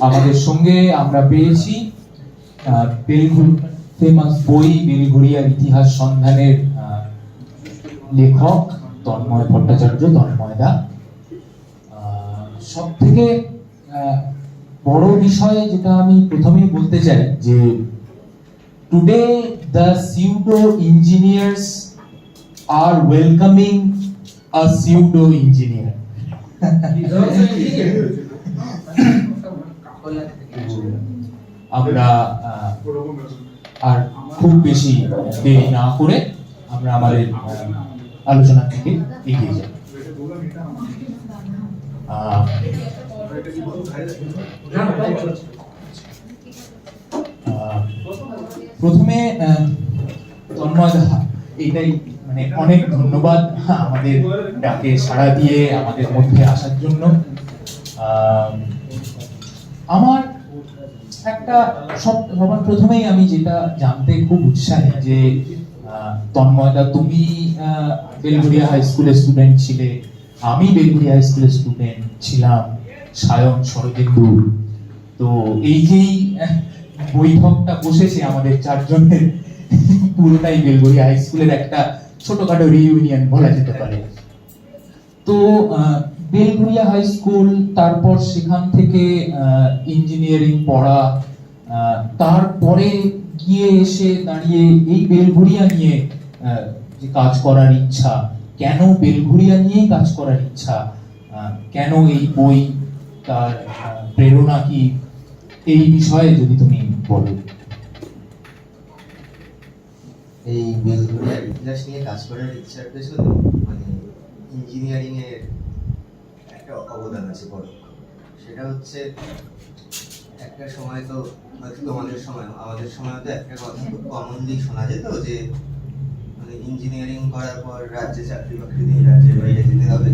আমাদের সঙ্গে আমরা পেয়েছি ফেমাস বই বেলঘড়িয়ার ইতিহাস সন্ধানের লেখক তন্ময় ভট্টাচার্য, তন্ময়দা। সব থেকে বড় বিষয় যেটা আমি প্রথমেই বলতে চাই যে today the pseudo engineers are welcoming a pseudo engineer. আমরা আর খুব বেশি দেরি না করে আমরা আমাদের আলোচনা থেকে এগিয়ে যাই। প্রথমে তন্ময়দা, এটাই মানে অনেক ধন্যবাদ আমাদের ডাকে সাড়া দিয়ে আমাদের মধ্যে আসার জন্য। আমার একটা সবার প্রথমেই আমি যেটা জানতে খুব উৎসাহী যে তন্ময়দা, তুমি বেলঘড়িয়া হাই স্কুলের স্টুডেন্ট ছিলে, আমি বেলঘড়িয়া হাই স্কুলের স্টুডেন্ট ছিলাম, সায়ন, শরদিন্দু। তো এই যেই বৈঠকটা বসেছে আমাদের চারজনের, পুরোটাই বেলঘড়িয়া হাই স্কুলের একটা ছোটখাটো রিইউনিয়ন বলা যেতে পারে। তো বেলঘড়িয়া হাই স্কুল, তারপর সেখান থেকে ইঞ্জিনিয়ারিং পড়া, তারপরে গিয়ে এসে দাঁড়িয়ে এই বেলঘড়িয়া নিয়ে যে কাজ করার ইচ্ছা, কেন বেলঘড়িয়া নিয়ে কাজ করার ইচ্ছা, কেন এই বই, তার প্রেরণা কি, এই বিষয়ে যদি তুমি বলো। এই বেলঘড়িয়ার ইতিহাস নিয়ে কাজ করার ইচ্ছার পেছনে মানে ইঞ্জিনিয়ারিং এর একটা অবদান আছে বড়। সেটা হচ্ছে একটা সময় তো আমাদের সময় তো একটা কথা খুব কমনলি শোনা যেত যে মানে ইঞ্জিনিয়ারিং করার পর রাজ্যে চাকরি বাকরি দিয়ে রাজ্যের বাইরে যেতে হবে।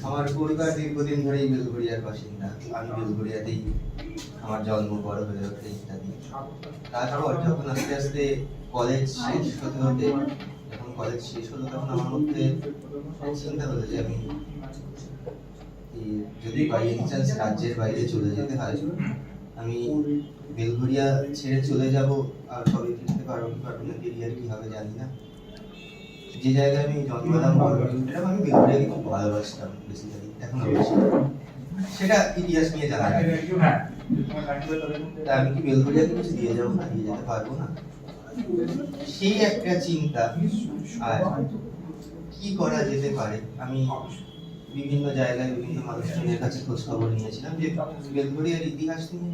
আমার পরিবার দীর্ঘদিন ধরেই বেলঘড়িয়ার বাসিন্দা, আমি বেলঘড়িয়াতেই আমার জন্ম, বড় হয়ে ওঠে ইত্যাদি। তারপর যখন আস্তে আস্তে কলেজ শেষ হলো তখন আমার মধ্যে চিন্তা হলো যে আমি যদি বাই এনি চান্স রাজ্যের বাইরে চলে যেতে হয়, আমি বেলঘড়িয়া ছেড়ে চলে যাব আর সবাই ফিরতে পারবো কি পারবো না, কেরিয়ার কি হবে জানি না। যে জায়গায় আমি জন্মলাম, আমি বেলঘড়িয়াকে খুব ভালোবাসতাম বেসিক্যালি, এখন সেটা ইতিহাস নিয়ে জানা যায়। আমি কি বেলঘড়িয়াকে কিছু দিয়ে যাবো না, দিয়ে যেতে পারবো না, সেই একটা চিন্তা। আর কি করা যেতে পারে, আমি বিভিন্ন জায়গায় বিভিন্ন মানুষজনের কাছে খোঁজ খবর নিয়েছিলাম যে বেলঘড়িয়ার ইতিহাস নিয়ে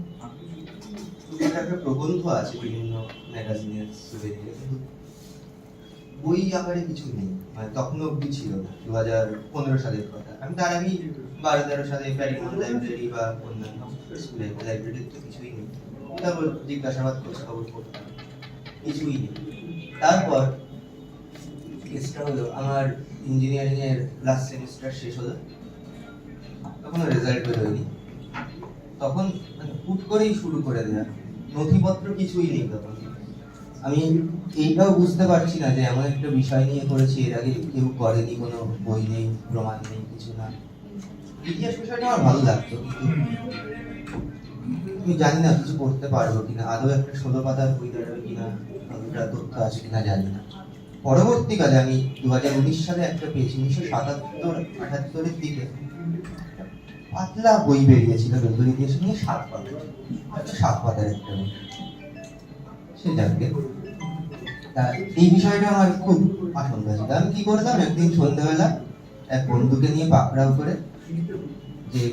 একটা প্রবন্ধ আছে বিভিন্ন ম্যাগাজিনের থ্রুতে, কিন্তু বই আকারে কিছু নেই, মানে তখন অব্দি ছিল না। 2015 সালের কথা, আমি তার আগে 12-13 সালে প্যারিমন লাইব্রেরি বা অন্যান্য স্কুলের লাইব্রেরির তো কিছুই নেই। তারপর জিজ্ঞাসাবাদ খোঁজ খবর করতাম, কিছুই নেই। তারপর কেসটা হলো আমার ইঞ্জিনিয়ারিং এর লাস্ট সেমিস্টার শেষ হলো, তখনও রেজাল্ট বেরোয়নি। তখন মানে হুট করেই শুরু করে দেয়া, নথিপত্র কিছুই নেই তখন। আমি এইটাও বুঝতে পারছি না যে এমন একটা বিষয় নিয়ে করেছি, এর আগে কেউ করেনি, কোনো বই নেই, প্রমাণ নেই, কিছু না। ইতিহাস বিষয়টা আমার ভালো লাগতো, কিন্তু আমি জানি না কিছু করতে পারবো কিনা, আদৌ একটা 16 পাতার বই দাঁড়াবে কিনা, কতটা তথ্য আছে কিনা জানি না। পরবর্তীকালে আমি 2019 সালে একটা পেয়েছি, 1977-78 দিকে পাতলা বই বেরিয়েছিল বেলঘড়ি ইতিহাস নিয়ে, 7 পাতার একটা বই। সে যাকে এই বিষয়টা আমার খুব পছন্দ ছিল। আমি কি করলাম, একদিন সন্ধ্যাবেলা এক বন্ধুকে নিয়ে পাকড়াও করে যে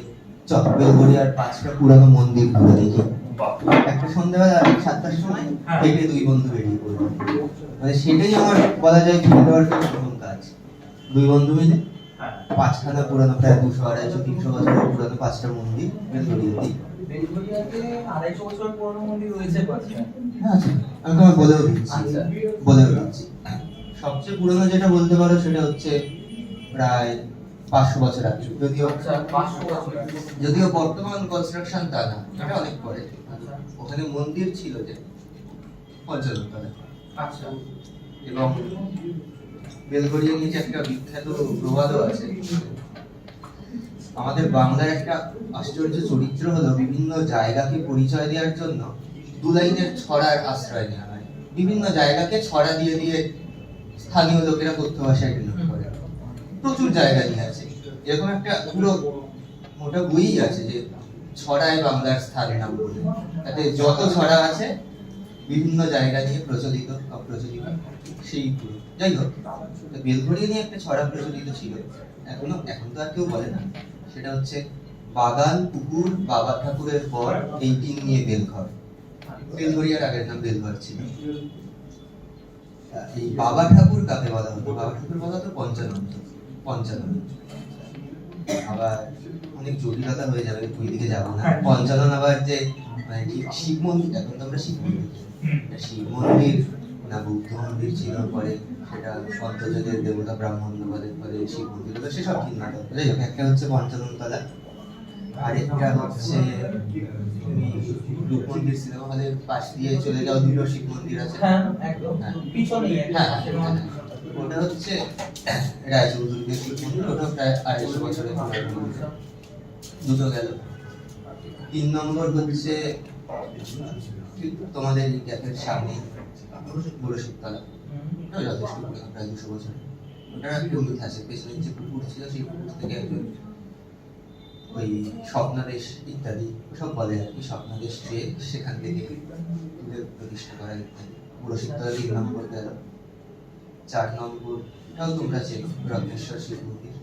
বেলঘড়িয়ার 5টা পুরানো মন্দির ঘুরে দেখি। একটা সন্ধ্যাবেলা 7টার সময় হেঁটে 2 বন্ধু বেরিয়ে পড়লো। মানে সেটাই আমার বলা যায় ফিল্ড ওয়ার্কের প্রথম কাজ। 2 বন্ধু মিলে 5খানা পুরানো, প্রায় 200-250-300 বছরের পুরানো 5টা মন্দির বেলঘড়িয়াতেই। বেলঘড়িয়াতে 250 বছর পুরনো মন্দির রয়েছে 5টা। হ্যাঁ, আমি তোমায় বলেও দিচ্ছি। সবচেয়ে পুরনো যেটা বলতে পারো সেটা হচ্ছে প্রায় 500 বছর আগে, যদিও বর্তমান কনস্ট্রাকশন তা না, এটা অনেক পরে। ওখানে মন্দির ছিল যে পঞ্চতলা। আচ্ছা। এবং বেলঘড়িয়া নিচে একটা বিখ্যাত প্রবাদও আছে, আমাদের বাংলার একটা আশ্চর্য চরিত্র হলো বিভিন্ন জায়গাকে পরিচয় দেওয়ার জন্য দু লাইনের ছড়ার আশ্রয় নেওয়া হয়। বিভিন্ন জায়গাকে ছড়া দিয়ে দিয়ে স্থানীয় লোকেরা কথ্য ভাষায় বিনিয়োগ করে। প্রচুর জায়গা নিয়ে আছে, এরকম একটা পুরো মোটা বইই আছে যে ছড়ায় বাংলার স্থান নাম বলে। তাতে যত ছড়া আছে বিভিন্ন জায়গা নিয়ে প্রচলিত অপ্রচলিত সেই পুরো। যাই হোক, বেলঘড়িয়া নিয়ে একটা ছড়া প্রচলিত ছিল, এখন তো আর কেউ বলে না। সেটা হচ্ছে বাগান পুকুর বাবা ঠাকুরের পর এই তিন নিয়ে বেলঘর। বেলঘড়িয়ার আগের নাম বেলঘর ছিল। এই বাবা ঠাকুর কাকে বলা হতো? বাবা ঠাকুর বলা হতো পঞ্চানন্দ। আবার অনেক জটিলতা হয়ে যাবে, ওই দিকে যাবো না। পঞ্চানন আবার যে মানে ঠিক শিব মন্দির, এখন তো আমরা শিব মন্দির, শিব মন্দির না বুদ্ধ মন্দির ছিল, পরে সেটা সন্তযুগের দেবতা ব্রাহ্মণ্যবাদের পরে শিব মন্দির হলো, সেসব ভিন্ন। যাই হোক, একটা হচ্ছে পঞ্চানন তলা, আরেকটা হচ্ছে তুমি রূপ মন্দির সিনেমা হলের পাশ দিয়ে চলে যাও, দুটো শিব মন্দির আছে। হ্যাঁ একদম পিছনেই ওটা হচ্ছে রায়চৌধুরীদের শিব মন্দির, ওটা প্রায় 250 বছরের পুরানো। দুটো গেল। 3 নম্বর হচ্ছে তোমাদের ক্যাফের সামনে বড় শিবতলা, ওটা যথেষ্ট পুরনো, প্রায় 200 বছর। ওটার একটা মিথ আছে, পেছনে যে পুকুর ছিল সেই পুকুর থেকে ওই স্বপ্নাদেশ ইত্যাদি সব বলে আর কি, স্বপ্নাদেশ পেয়ে সেখান থেকে প্রতিষ্ঠা করা ইত্যাদি। বড় শিবতলা 3 নম্বর গেল। 4 নম্বরটাও তোমরা চেনো, রত্নেশ্বর শিব মন্দির।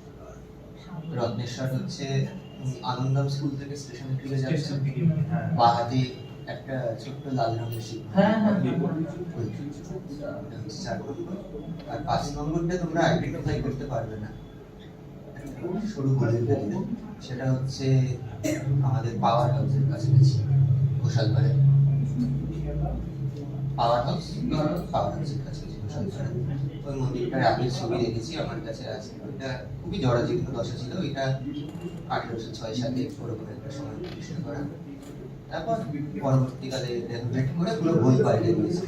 রত্নেশ্বর হচ্ছে আনন্দম স্কুল থেকে স্টেশনের দিকে যাচ্ছে, বাঁ হাতে একটা ছোট্ট লাল রঙের শিব। হ্যাঁ হ্যাঁ 4 নম্বর। আর 5 নম্বরটা তোমরা আইডেন্টিফাই করতে পারবে না, সরু গলির ভেতরে। সেটা হচ্ছে আমাদের পাওয়ার হাউসের কাছাকাছি, ঘোষালপাড়ে। পাওয়ার হাউসের কাছাকাছি ঘোষালপাড়ে। ওই মন্দিরটার আগের ছবি দেখেছি, আমার কাছে আছে। ওইটা খুবই জরাজীর্ণ দশা ছিল। এটা 1806 সালে ওরকম একটা সময় প্রতিষ্ঠা করা। তারপর পরবর্তীকালে রেনোভেট করে পুরো বই পাল্টে দিয়েছে।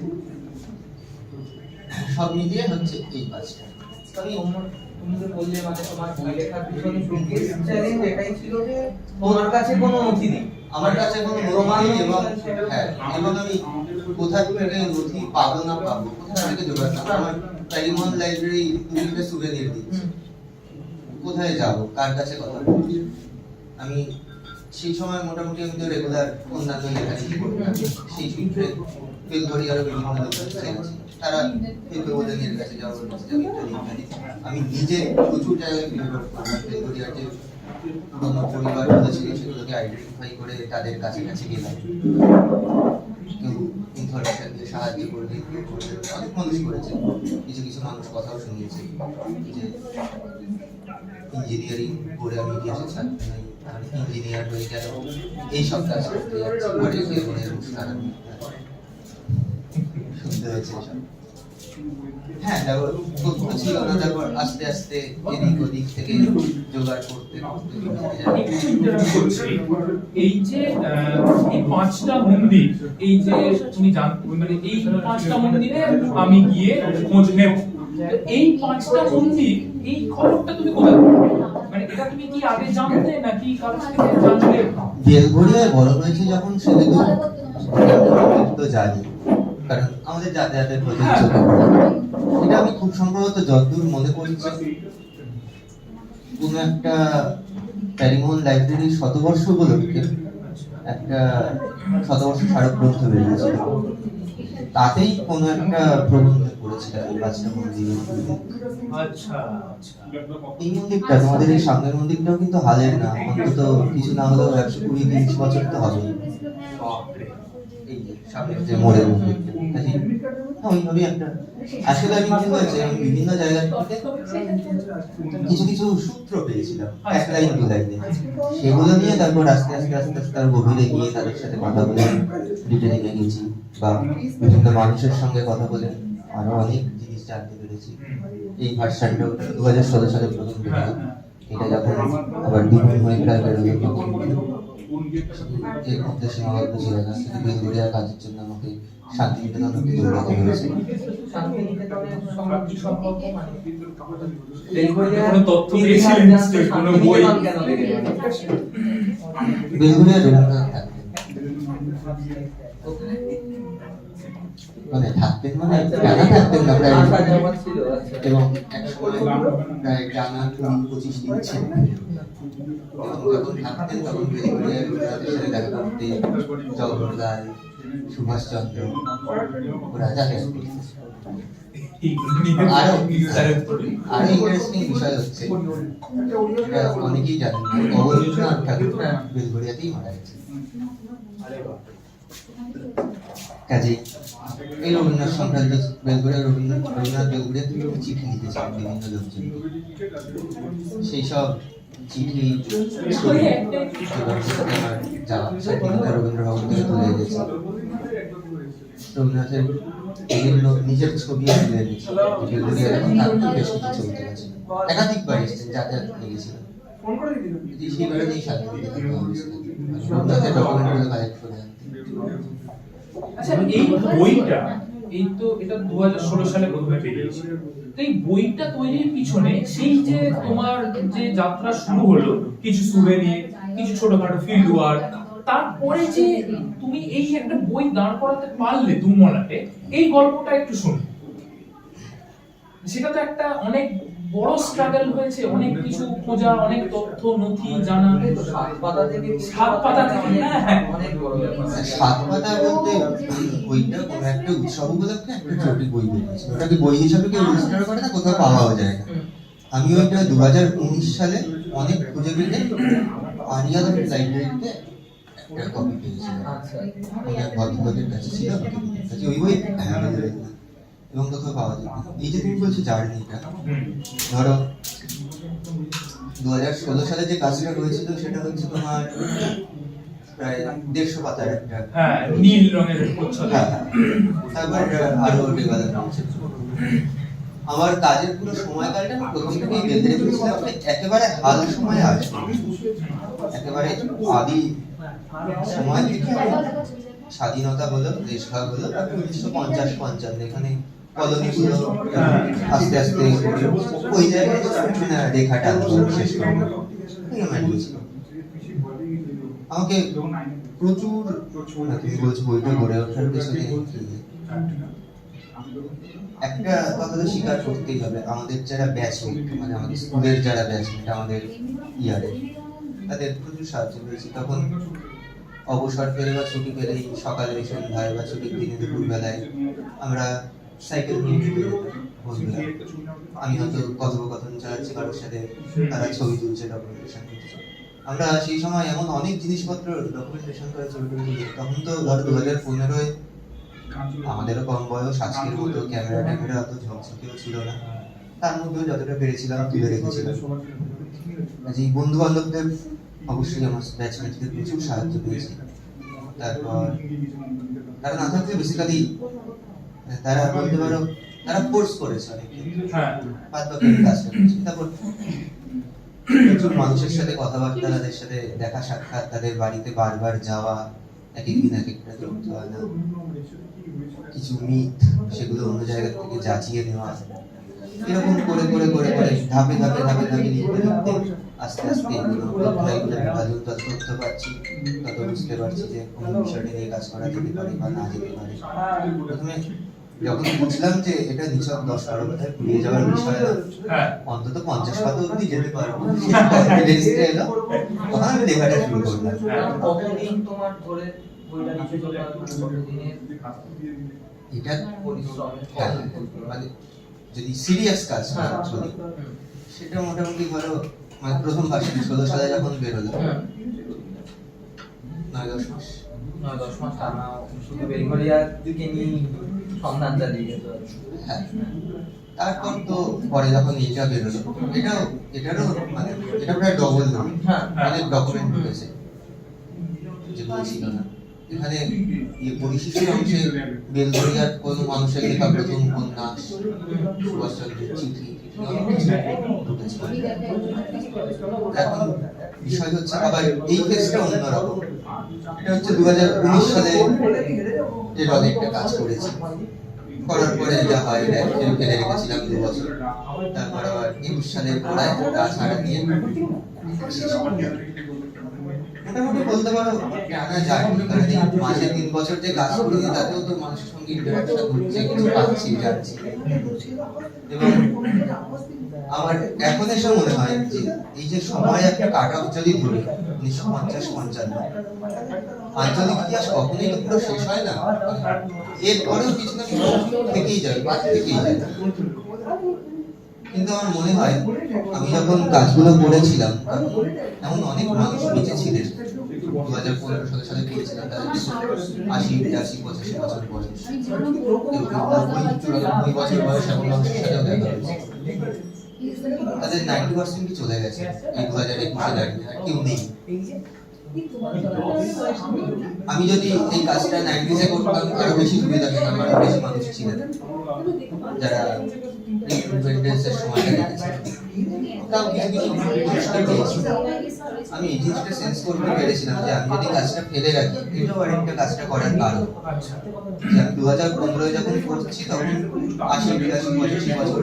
সব মিলিয়ে হচ্ছে এই 5টা। তুমি যে বললে মানে তোমার বই লেখার পিছনে চ্যালেঞ্জ এটাই ছিল যে তোমার কাছে কোনো নথি নেই, আমার কাছে কোনো প্রমাণ নেই, এবং হ্যাঁ, এবং আমি কোথা থেকে নথি পাবো না পাবো, কোথা থেকে জোগাড় করবো। আমার প্যারিমন লাইব্রেরি দুটো সুবিনির দিচ্ছে, কোথায় যাব, কার কাছে কথা বলবো। আমি সেই সময় মোটামুটি আমি তো রেগুলার অন্যান্য লেখালেখি করতাম, সেই সূত্রে বেলঘড়িয়ারও বিভিন্ন লোকের চেনেছি। তারা বেলঘড়িয়ার কাছে যাওয়া ইত্যাদি। আমি নিজে প্রচুর জায়গায় বেলঘড়িয়ার যে পুরোনো পরিবারগুলো ছিল সেগুলোকে আইডেন্টিফাই করে তাদের কাছাকাছি গেলাম। কেউ ইনফরমেশন দিয়ে সাহায্য করবে, অনেক মানুষ করেছে। কিছু কিছু মানুষ কথাও শুনিয়েছে যে ইঞ্জিনিয়ারিং করে আমি ইতিহাসে ছাত্র নাই, ইঞ্জিনিয়ার হয়ে গেল, এইসব কাজ করতে শুনতে হয়েছে এসব। হ্যাঁ, তারপর তথ্য ছিল না, তারপর আস্তে আস্তে এদিক ওদিক থেকে জোগাড় করতে এই যে এই 5টা মন্দির, এই যে তুমি মানে এই 5টা মন্দিরে আমি গিয়ে খোঁজ নেব, এই 5টা মন্দির এই খবরটা তুমি কোথায় পেলে? মানে এটা তুমি কি আগে জানতে নাকি কারোর থেকে জানলে? বেলঘড়িয়ায় বড় হয়েছে যখন, সেহেতু তো জানি, কারণ আমাদের যাতায়াতের প্রতি চোখে পড়ে। এটা আমি খুব সম্ভবত যতদূর মনে করছি কোন একটা প্যারিমন লাইব্রেরির শতবর্ষ উপলক্ষে একটা শতবর্ষ স্মারক গ্রন্থ বেরিয়েছিল, তাতেই কোনো একটা প্রবন্ধে পড়েছিলাম এই 5টা মন্দিরের। আচ্ছা, এই মন্দিরটা, তোমাদের এই সামনের মন্দিরটাও কিন্তু হালের না, অন্তত কিছু না হলেও 120-30 বছর তো হবেই। এই যে সামনের যে মোড়ের মন্দিরটা, ওইভাবেই একটা। আসলে আমি কি হয়েছে, আমি বিভিন্ন জায়গা থেকে কিছু কিছু সূত্র পেয়েছিলাম, 1 লাইন 2 লাইনে। সেগুলো নিয়ে তারপর আস্তে আস্তে তার গভীরে গিয়ে তাদের সাথে কথা বলে ডিটেইলিংয়ে গেছি, বা বিভিন্ন মানুষের সঙ্গে কথা বলে আরো অনেক জিনিস জানতে পেরেছি। এই ভার্সনটা 2016 সালে প্রথম বেরোলো। এটা যখন আবার দ্বিগুণ হয়ে প্রায় বেরোলো, তখন এর মধ্যে সীমাবদ্ধ ছিল না। বেলঘড়িয়ার কাজের জন্য আমাকে শান্তিনিকেতন অব্দি দৌড়াতে হয়েছে। শান্তিনিকেতনের সঙ্গে কি সম্পর্ক? মানে কোনো তথ্য পেয়েছিলেন, কোনো বই? কেন লেগে গেল? বেলঘরিয়া রবীন্দ্রনাথ থাকতেন, মানে থাকতেন মানে টানা থাকতেন না প্রায়, আসা যাওয়া ছিল, আচ্ছা। এবং একসময় প্রায় টানা 20-25 দিন ছিলেন। এবং যখন থাকতেন তখন বেলঘরিয়া রবীন্দ্রনাথের সাথে দেখা করতে জওহরলাল, সুভাষচন্দ্র ওরা যাতায়াত করতেন। আরো ইন্টারেস্টিং বিষয় হচ্ছে, এটা অনেকেই জানেন না, অবনীন্দ্রনাথ ঠাকুর বেলঘরিয়াতেই মারা গেছে। কাজে এই রবীন্দ্রনাথ সংক্রান্ত রবীন্দ্রনাথ বেলঘরিয়া থেকে চিঠি লিখেছিলেন বিভিন্ন লোকজন, সেই সব চিঠি ছবি আমার যাওয়া স্বাধীনতা রবীন্দ্র ভবন থেকে তুলে এনেছি। রবীন্দ্রনাথের বিভিন্ন নিজের ছবি তুলে এনেছি। বেলঘরিয়া যখন থাকতেন বেশ কিছু ছবি তুলেছিলেন, একাধিকবার এসেছেন, যাতায়াত করেছিলেন। সেইবারেই স্বাধীনতা রবীন্দ্রনাথের ডকুমেন্টগুলো কালেক্ট করে আনতেন। আচ্ছা, এই বইটা এটা 2016 সালে প্রথমে বেরিয়েছে। তো এই বইটা তৈরির পিছনে সেই যে তোমার যে যাত্রা শুরু হলো, কিছু সুভেনির, কিছু ছোটখাটো ফিল্ড ওয়ার্ক, তারপরে যে তুমি এই একটা বই দাঁড় করাতে পারলে দুমলাটে, এই গল্পটা একটু শুনি। সেটা তো একটা অনেক বড় স্ট্রাগল হয়েছে, অনেক কিছু খোঁজা, অনেক তথ্য নথি জানা। 7 পাতা থেকে অনেক বড় ব্যাপার। 7 পাতা বলতে বইটা কোনো একটা উৎসব উপলক্ষে একটা ছোট বই বেরিয়েছে, ওটাকে বই হিসাবে কেউ রেজিস্টার করে না, কোথাও পাওয়াও যায় না। আমি ওইটা 2019 সালে অনেক খুঁজে পেলে আরিয়াল লাইব্রেরিতে একটা কপি পেয়েছিলাম। অনেক ভদ্রলোকের কাছে ছিল, কাছে ওই বই এবং কোথাও পাওয়া যায় না। এই যে তুমি বলছো জার্নিটা, ধরো 2016 সালে যে কাজটা হয়েছিল সেটা হচ্ছে তোমার প্রায় 150 পাতার একটা, নীল রঙের প্রচ্ছদ। তারপর আরো ডেভেলপ হয়েছে। আমার কাজের পুরো সময়কালটা আমি প্রথম থেকেই বেঁধে রেখেছিলাম একেবারে হাল সময় আসবে, একেবারে আদি সময় থেকে স্বাধীনতা হলো, দেশভাগ হলো, 1950-55 এখানে কলোনিগুলো আস্তে আস্তে ওই জায়গায় রেখাটা শেষ করবো। আমাকে প্রচুর, তুমি বলছো বইটা গড়ে ওঠার পেছনে একটা কথা তো স্বীকার করতেই হবে, আমাদের যারা ব্যাচমেট, মানে আমাদের স্কুলের যারা ব্যাচমেট আমাদের ইয়ারে, তাদের প্রচুর সাহায্য করেছি। তখন অবসর পেলে বা ছুটি পেলেই সকালে সন্ধ্যায় বা ছুটির দিনে দুপুরবেলায় আমরা সাইকেল নিয়ে বেরিয়ে যেতাম বন্ধুরা। আমি হয়তো কথোপকথন চালাচ্ছি কারোর সাথে, তারা ছবি তুলছে, ডকুমেন্টেশন করছে। আমরা সেই সময় এমন অনেক জিনিসপত্র ডকুমেন্টেশন করে ছবি তুলি। তখন তো ধরো 2015-এ আমাদেরও কম বয়স, আজকের মতো ক্যামেরা অত ঝকঝকেও ছিল না, তার মধ্যেও যতটা পেরেছিলাম তুলে রেখেছিলাম। এই বন্ধু বান্ধবদের অবশ্যই আমার ব্যাচমেটদের প্রচুর সাহায্য পেয়েছি। তারপর তারা না থাকলে বেসিক্যালি তারা বলতে পারো তারা ফোর্স করেছে অনেক, বাদ বাকি কাজটা করেছে। তারপর প্রচুর মানুষের সাথে কথাবার্তা, তাদের সাথে দেখা সাক্ষাৎ, তাদের বাড়িতে বারবার যাওয়া, এক একদিন এক একটা তথ্য আনা, কিছু মিথ সেগুলো অন্য জায়গা থেকে যাচিয়ে নেওয়া, এরকম করে করে করে করে ধাপে ধাপে ধাপে ধাপে লিখতে লিখতে আস্তে আস্তে যত তথ্য পাচ্ছি তত বুঝতে পারছি যে কোন বিষয়টা নিয়ে কাজ করা যেতে পারে বা না যেতে পারে। প্রথমে যখন বুঝলাম যে এটা নিছক 10-12 পাতায় ফুরিয়ে যাওয়ার বিষয় না, অন্তত 50 পাতা অব্দি যেতে পারবো, কনফিডেন্সটা এলো, তখন আমি লেখাটা শুরু করলাম। কতদিন তোমার ধরে বইটা লিখে চলা, কতদিনের এটা পরিশ্রম? মানে যদি সিরিয়াস কাজ বলি সেটা মোটামুটি ধরো, মানে প্রথম ভাষা 16 সালে যখন বেরোলো 9-10 মাস। 9-10 মাস টানা শুধু বেলঘরিয়ার দিকে নিয়ে সন্ধান চালিয়ে গেছো। হ্যাঁ, তারপর তো পরে যখন এটা বেরোলো, এটারও মানে এটা প্রায় ডবল নয়, অনেক ডকুমেন্ট হয়েছে যেগুলো ছিল না এখানে। পরিশিষ্ট অংশে বেলঘরিয়ার কোনো মানুষের লেখা প্রথম উপন্যাস, সুভাষচন্দ্রের চিঠি, এখন বিষয় হচ্ছে আবার এই কেসটা অন্যরকম। এটা হচ্ছে 2019 সালে যে রজেক্টটা কাজ করেছি, করার পরে যা হয় ফেলে রেখেছিলাম 2 বছর, তারপর আবার 21 সালের গোড়ায় গাছ হারা দিয়ে মোটামুটি বলতে পারো টানা জার্নি, কারণ এই মাঝে 3 বছর যে কাজ করেছি তাতেও তো মানুষের সঙ্গে ইন্টারাকশন হচ্ছে, কিছু পাচ্ছি যাচ্ছি। এবং আমার এখন এসে মনে হয় যে এই যে সময় একটা কাট অফ যদি ধরি 1950-55, আঞ্চলিক ইতিহাস কখনোই তো পুরো শেষ হয় না, এরপরেও কিছু না কিছু থেকেই যায়, বাদ থেকেই যায়। কিন্তু আমার মনে হয় আমি যখন কাজগুলো করেছিলাম এমন অনেক মানুষ বেঁচে ছিলেন। 2015 সালে করেছিলাম, তাদের 80, 85, 85 বছর বয়স, 90, 94 বছর বয়স এমন মানুষের সাথেও দেখা হয়েছে। তাদের 90% কি চলে গেছে এই 2021 দাঁড়িয়ে, আর কেউ নেই। আমি যদি এই কাজটা 90s করতাম আরো বেশি সুবিধা পেতাম, আরো বেশি মানুষ ছিলেন যারা ইন্ডিপেন্ডেন্সের সময়টা দেখেছে। তাও কিছু কিছু মানুষকে পেয়েছি। আমি এই জিনিসটা সেন্স করতে পেরেছিলাম যে আমি যদি কাজটা ফেলে রাখি, এটাও আরেকটা কাজটা করার কারণ। যে আমি 2015 যখন করছি তখন 80, 82, 85 বছর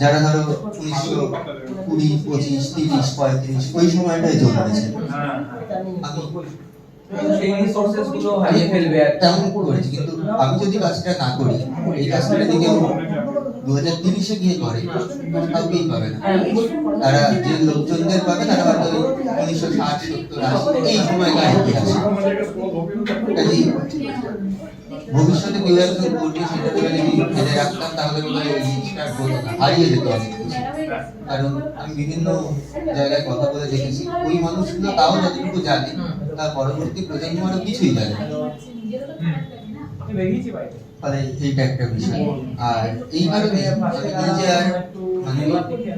যারা ধরো 1920, 25, 30, 35 ওই সময়টায় জন্মেছে। আমি সেই রিসোর্সেস গুলো হারিয়ে ফেলবে তেমন করেছি, কিন্তু আমি যদি কাজটা না করি, এই কাজটা যদি 2030-এ গিয়ে করে কাউকেই পাবে না। তারা যে লোকজনদের পাবে তারা হয়তো 1960, 70, 80 এই সময়কার ইতিহাস। কাজেই ভবিষ্যতে কেউ একজন করবে, সেটা করে যদি ফেলে রাখতাম তাহলে বোধ হয় এই জিনিসটা আর হতো না, হারিয়ে যেত অনেক কিছু। কারণ আমি বিভিন্ন জায়গায় কথা বলে দেখেছি ওই মানুষগুলো তাও যতটুকু জানে তার পরবর্তী প্রজন্ম আরো কিছুই জানে না। ফলে এইটা একটা বিষয়। আর এই কারণে আমি নিজে আর মানে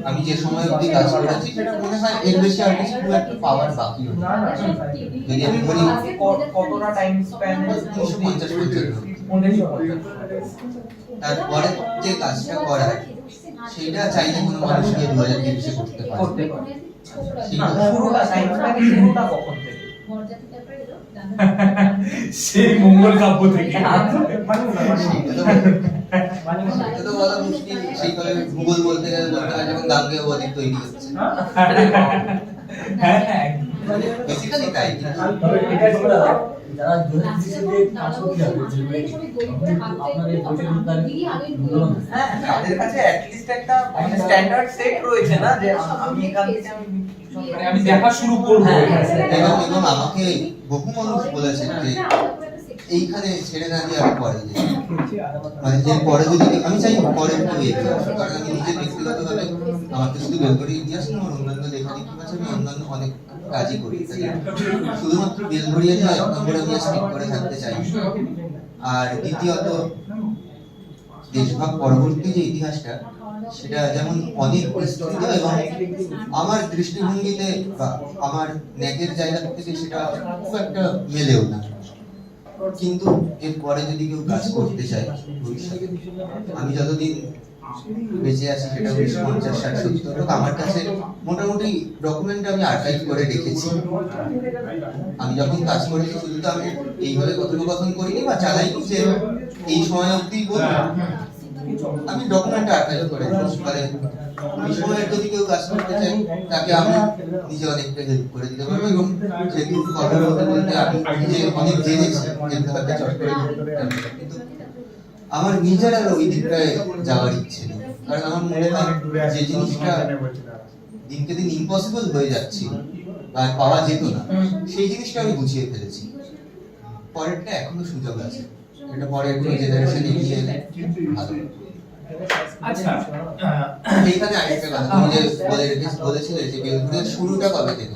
আমি যে সময় অবধি কাজ করেছি সেটা মনে হয় এর বেশি আর কিছু খুব একটা পাওয়ার বাকি হতো। যদি আমি বলি কতটা টাইম স্প্যান 250 পর্যন্ত, তারপরে যে কাজটা করার সেটা চাইলে কোনো মানুষ গিয়ে 2030-এ করতে পারে। শুরুটা টাইম স্প্যান শুরুটা কখন থেকে? সেই মঙ্গল কাব্য থেকে। এটা তো বলা মুশকিল। সেইভাবে ভূগোল বলতে গেলে বলতে হয় যখন গাঙ্গেয় বদ্বীপ তৈরি হচ্ছে। হ্যাঁ হ্যাঁ, বেসিক্যালি তাই। যারা হ্যাঁ, তাদের কাছে অ্যাটলিস্ট একটা স্ট্যান্ডার্ড সেট রয়েছে না, যে আমি এখান থেকে মানে আমি দেখা শুরু করবো। এবং আমাকে বহু মানুষ বলেছেন যে এইখানে ছেড়ে না দিয়ে আমি পরে যাই, মানে যে পরে যদি আমি চাই পরে একটু এগিয়ে আসি। কারণ আমি নিজে ব্যক্তিগতভাবে আমার তো শুধু বেলঘড়ি ইতিহাস না, আমার অন্যান্য লেখালেখি আছে, আমি অন্যান্য অনেক কাজই করি। শুধুমাত্র বেলঘড়িয়া নিয়ে 1 নম্বরে আমি স্টিক করে থাকতে চাই। আর দ্বিতীয়ত দেশভাগ পরবর্তী যে ইতিহাসটা সেটা যেমন অনেক বিস্তৃত এবং আমার দৃষ্টিভঙ্গিতে বা আমার ন্যাকের জায়গা থেকে সেটা খুব একটা মেলেও না। কিন্তু এরপরে যদি কেউ কাজ করতে চায় ভবিষ্যতে, আমি যতদিন বেঁচে আছি সেটা 50, 60, 70 আমার কাছে মোটামুটি ডকুমেন্ট আমি আর্কাইভ করে রেখেছি। আমি যখন কাজ করেছি শুধু তো আমি এইভাবে কথোপকথন করিনি বা চালাইনি যে এই সময় অবধি বলবো, আমি ডকুমেন্ট আর্কাইভ করে রেখেছি। ফলে এই সময় যদি কেউ কাজ করতে চায় তাকে আমি নিজে অনেকটা হেল্প করে দিতে পারবো। এবং যেহেতু কথা বলতে বলতে আমি নিজে অনেক জেনেছি, যেগুলো হয়তো চট করে কিন্তু আমার নিজের আর ওই দিকটায় যাওয়ার ইচ্ছে নেই। কারণ আমার মনে হয় যে জিনিসটা দিনকে দিন ইম্পসিবল হয়ে যাচ্ছে বা পাওয়া যেত না, সেই জিনিসটা আমি বুঝিয়ে ফেলেছি। পরেরটা এখনো সুযোগ আছে, এটা পরের জেনারেশন এগিয়ে এলে ভালো। আচ্ছা, এইখানে আরেকটা কথা তুমি যে বলেছিলে যে বেলঘড়িয়ার শুরুটা কবে থেকে?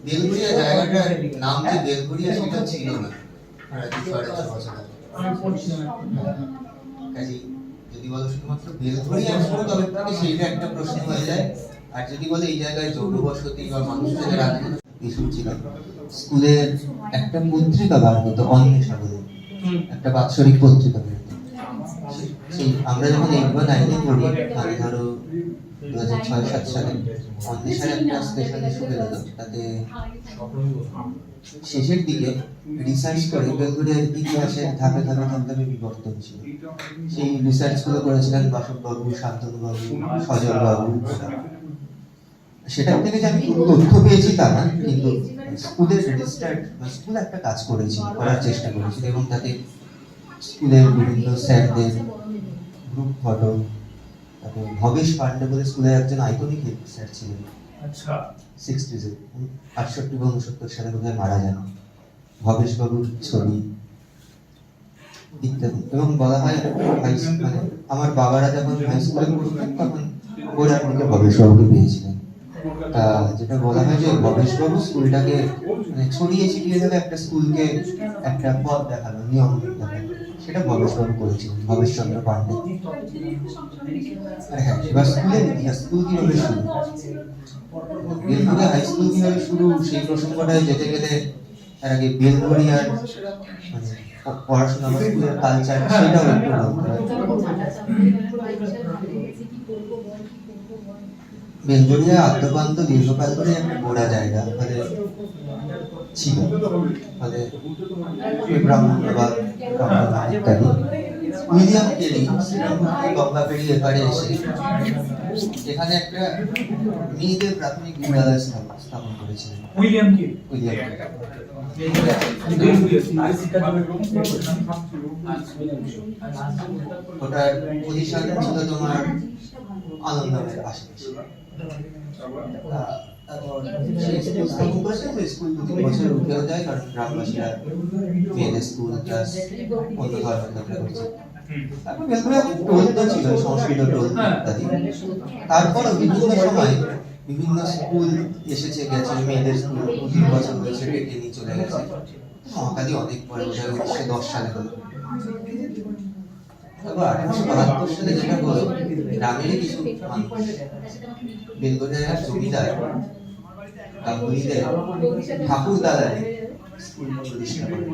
বেলঘড়িয়া জায়গাটার নাম যে বেলঘড়িয়া সেটা ছিল না 250 বছর আগে। কাজেই যদি বলো শুধুমাত্র বেলঘড়িয়ার শুরু কবে থেকে সেইটা একটা প্রশ্ন হয়ে যায়। আর যদি বলে এই জায়গায় জনবসতি বা মানুষদের আগে ইস্যু ছিল, স্কুলের একটা পত্রিকা বার হতো অন্বেষা বলে, একটা বাৎসরিক পত্রিকা বের হতো। সেই আমরা যখন 8 বা 9 এ পড়ি, মানে ধরো 2006-7 সালে অন্বেষার একটা স্পেশাল ইস্যু বেরোলো, তাতে শেষের দিকে রিসার্চ করে বেলগুড়িয়ার ইতিহাসের ধাপে ধাপে ধাপে ধাপে বিবর্তন ছিল। সেই রিসার্চ গুলো করেছিলেন বাসববাবু, শান্তনুবাবু, সজলবাবু। সেটার থেকে যে আমি খুব তথ্য পেয়েছি তা না, কিন্তু স্কুলের রেজিস্টার্ড স্কুল একটা কাজ করেছিল, করার চেষ্টা করেছিল, এবং তাতে স্কুলের বিভিন্ন স্যারদের গ্রুপ ফটো, তারপর ভবেশ পান্ডে বলে স্কুলের একজন আইকনিক স্যার ছিলেন, আচ্ছা 60s 68 বা 69 সালে বোধহয় মারা যান, ভবেশ বাবুর ছবি ইত্যাদি। এবং বলা হয় মানে আমার বাবারা যখন হাই স্কুলে পড়তেন তখন ওরা আমাকে ভবেশ বাবুকে পেয়েছিলেন। তা যেটা বলা হয় যে ভবেশ বাবু স্কুলটাকে মানে ছড়িয়ে ছিটিয়ে দেবে, একটা স্কুলকে একটা পথ দেখালো, নিয়ম দেখালো, সেটা ভবেশ বাবু করেছিলেন, ভবেশ চন্দ্র পান্ডে। আর হ্যাঁ, এবার স্কুলের ইতিহাস, স্কুল কিভাবে শুরু, বেলঘড়িয়া হাই স্কুল কিভাবে শুরু, সেই প্রসঙ্গটায় যেতে গেলে তার আগে বেলঘড়িয়ার মানে পড়াশোনা বা স্কুলের কালচার সেটাও একটু বলতে হয়। বেলঘড়িয়া আদ্যপান্ত দীর্ঘকাল ধরে একটা গোড়া জায়গা মানে ছিল, মানে ব্রাহ্মণবাদ ইত্যাদি। উইলিয়াম কেরি গঙ্গা পেরিয়ে এপারে এসে এখানে একটা মেয়েদের প্রাথমিক বিদ্যালয় স্থাপন করেছিলেন। উইলিয়াম কি উইলিয়াম ওটার পজিশন ছিল তোমার আনন্দমের আশেপাশে। তারপর সেই স্কুল স্থাপন করেছে, তো স্কুল 2-3 বছর উঠেও যায়, কারণ গ্রামবাসীরা মেয়েদের স্কুল প্লাস অন্য ধর্মের লোকরা করছে। তারপর বেলঘড়িয়া টোল তো ছিল, সংস্কৃত টোল ইত্যাদি। তারপর বিভিন্ন সময় বিভিন্ন স্কুল এসেছে গেছে, মেয়েদের স্কুল 2-3 বছর হয়েছে, ডেকে নিয়ে চলে গেছে। মহাকালী অনেক পরে, ওটা 1910 সালে হলো। তারপর 1872 সালে যেটা হলো, গ্রামেরই কিছু মানুষ বেলঘড়িয়ার জমিদার গাঙ্গুলিদের ঠাকুর দালানে স্কুল প্রতিষ্ঠা করে।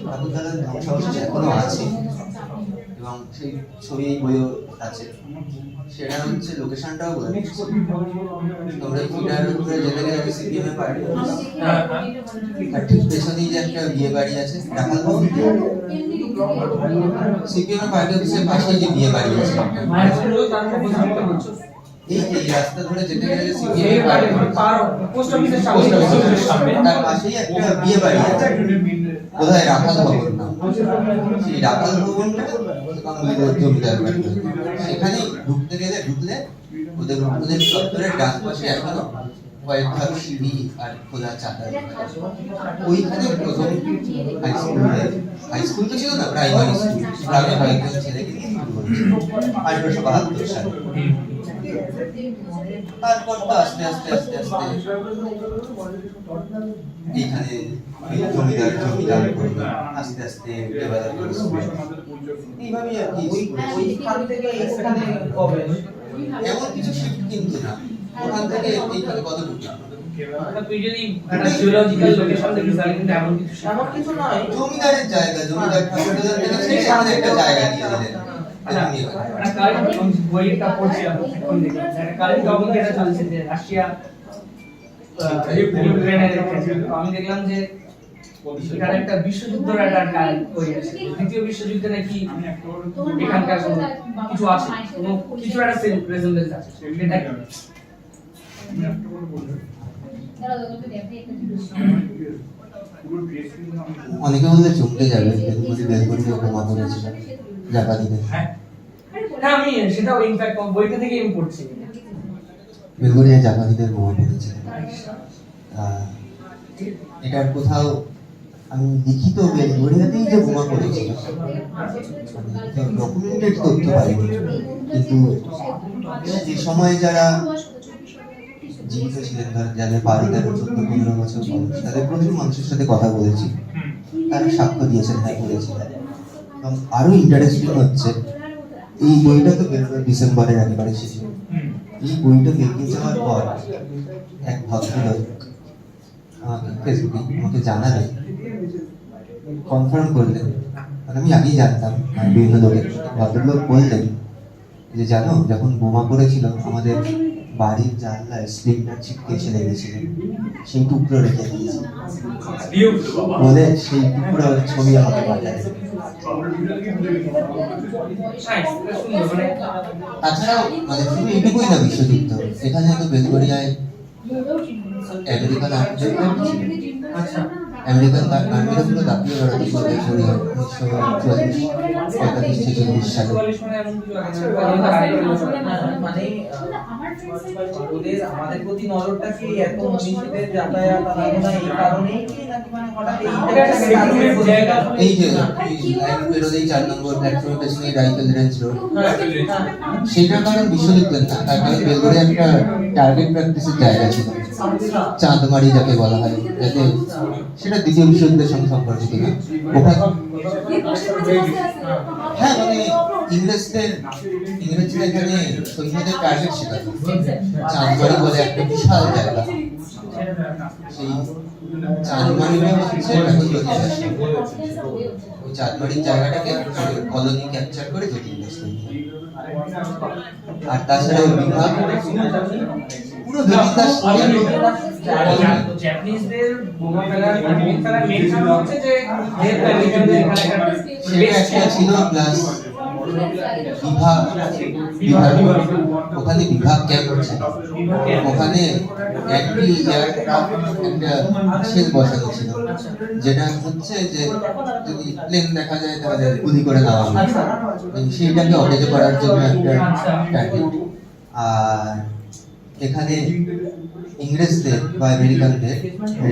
ঠাকুর দালান ধ্বংসাবশেষ এখনো আছে এবং সেই ছবি বইও আছে। সেটা হচ্ছে লোকেশনটাও বলে দিচ্ছি, তোমরা ফিডার উপরে যেতে গেলে সিপিএম এর পার্টি আর ঠিক পেছনেই যে একটা বিয়ে বাড়ি আছে রাখাল ভবন, সিপিএম এর পার্টি অফিসের পাশে যে বিয়ে বাড়ি আছে, এই রাস্তা ধরে যেতে গেলে সিপিএম এর পার্টি পোস্ট অফিসের সামনে তার পাশেই একটা বিয়ে বাড়ি আছে, বোধহয় রাখাল ভবন নাম। সেই রাখাল ভবনটা গাঙ্গুলিদের জমিদার বাড়ি। সেখানে ঢুকলে ওদের চত্বরের ডান পাশে এখনো কয়েক ধাপ সিঁড়ি আর খোলা চাতাল। ওইখানে প্রথম হাই স্কুল তো ছিল না, প্রাইমারি স্কুল, গ্রামে কয়েকজন ছেলেকে নিয়ে শুরু করেছিল 1872 সালে। তারপর তো আস্তে আস্তে এখানে জমিদার করবে, আস্তে আস্তে ডেভেলপ করবে, এইভাবেই আর কি। ওইখান থেকে এখানে কবে এমন কিছু শিফট কিন্তু না, ওখান থেকে এইখানে কত ঢুকে তুই যদি একটা জিওলজিক্যাল লোকেশন দেখিস তাহলে কিন্তু এমন কিছু নয়, জমিদারের জায়গা, জমিদার ঠাকুরদার থেকে ছেড়ে আমাদের একটা জায়গা দিয়ে দিলেন। বইটা পড়ছিলাম, কারেন্ট টপিক যেটা চলছে যে রাশিয়া ইউক্রেনের, আমি দেখলাম যে এখানে একটা বিশ্বযুদ্ধের একটা বই আছে, দ্বিতীয় বিশ্বযুদ্ধে নাকি এখানকার কিছু আছে, কিছু একটা রেজেম্বলেন্স আছে। সেটা অনেকে বললে চমকে যাবে, বেলঘড়িয়া বোমা ধরেছিল জাপানিদের। হ্যাঁ আমি সেটাও ইনফ্যাক্ট বইটা থেকে আমি পড়ছি, বেলঘড়িয়া জাপানিদের বোমা ধরেছিল। এটার কোথাও আমি লিখিত বেলঘড়িয়াতেই যে বোমা করেছিল ডকুমেন্টেড তথ্য পাইনি, কিন্তু যে সময় যারা জীবিত ছিলেন, যাদের 12-13-14-15 বছর বয়স, তাদের প্রচুর মানুষের সাথে কথা বলেছি, তারা সাক্ষ্য দিয়েছেন হ্যাঁ করেছিলেন। এবং আরো ইন্টারেস্টিং হচ্ছে, এই বইটা তো বেরোবে ডিসেম্বরের একেবারে শেষে। এই বইটা বেরিয়ে যাওয়ার পর এক ভদ্রলোক আমাকে ফেসবুকে আমাকে জানালেন, কনফার্ম করলেন মানে আমি আগেই জানতাম, মানে বিভিন্ন লোকের ভদ্রলোক বললেন যে জানো যখন বোমা পড়েছিল আমাদের বাড়ির জানলায় স্প্রিংটার ছিটকে ছেলে গেছিল, সেই টুকরো রেখে দিয়েছি বলে সেই টুকরো ছবি আমাকে পাঠায়। তাছাড়াও মানে শুধু এইটুকুই না বিশ্বযুদ্ধ, এখানে তো বেলগড়িয়ায় আমেরিকান আর্মিদের ক্যাম্প ছিল। আচ্ছা আমেরিকান আর্মিরা পুরো দাপিয়ে বেড়াতে বেলগড়িয়া 1944-45-46 সালে। মানে ওদের আমাদের প্রতি নজরটা কি এত মনীষীদের যাতায়াত আনাগোনা এই কারণেই কি নাকি মানে হঠাৎ এই যে লাইন বেরোলেই 4 নম্বর প্ল্যাটফর্মের পেছনে রাইফেল রেঞ্জ রোড, সেটার কারণ বিশ্বযুদ্ধের না, তার কারণ বেলগড়িয়া একটা টার্গেট প্র্যাকটিসের জায়গা ছিল, চাঁদমারি যাকে বলা হয়, যাতে সেটা দ্বিতীয় বিশ্বযুদ্ধের সঙ্গে সম্পর্কিত না। ওখানে হ্যাঁ মানে ইংরেজরা এখানে সৈন্যদের টার্গেট শেখাতো। চাঁদমারি বলে একটা বিশাল জায়গা, সেই চাঁদমারিটা হচ্ছে এখন জ্যোতির্দাস। ওই চাঁদমারির জায়গাটাকে কলোনি ক্যাপচার করে জ্যোতির্দাস তৈরি হয়। আর তাছাড়া ওই বিভাগ পুরো জ্যোতির্দাস জাপানিজদের বোমা ফেলার মেইন কারণ হচ্ছে যে সেটা একটা ছিল, প্লাস ওখানে বিভাগ ক্যাম্প ছিল, ওখানে অ্যান্টি এয়ারক্রাফট একটা শেল বসানো ছিল, যেটা হচ্ছে যে যদি প্লেন দেখা যায় তাহলে গুলি করে নেওয়া হবে, সেইটাকে অকেজো করার জন্য একটা টার্গেট। আর এখানে ইংরেজদের বা আমেরিকানদের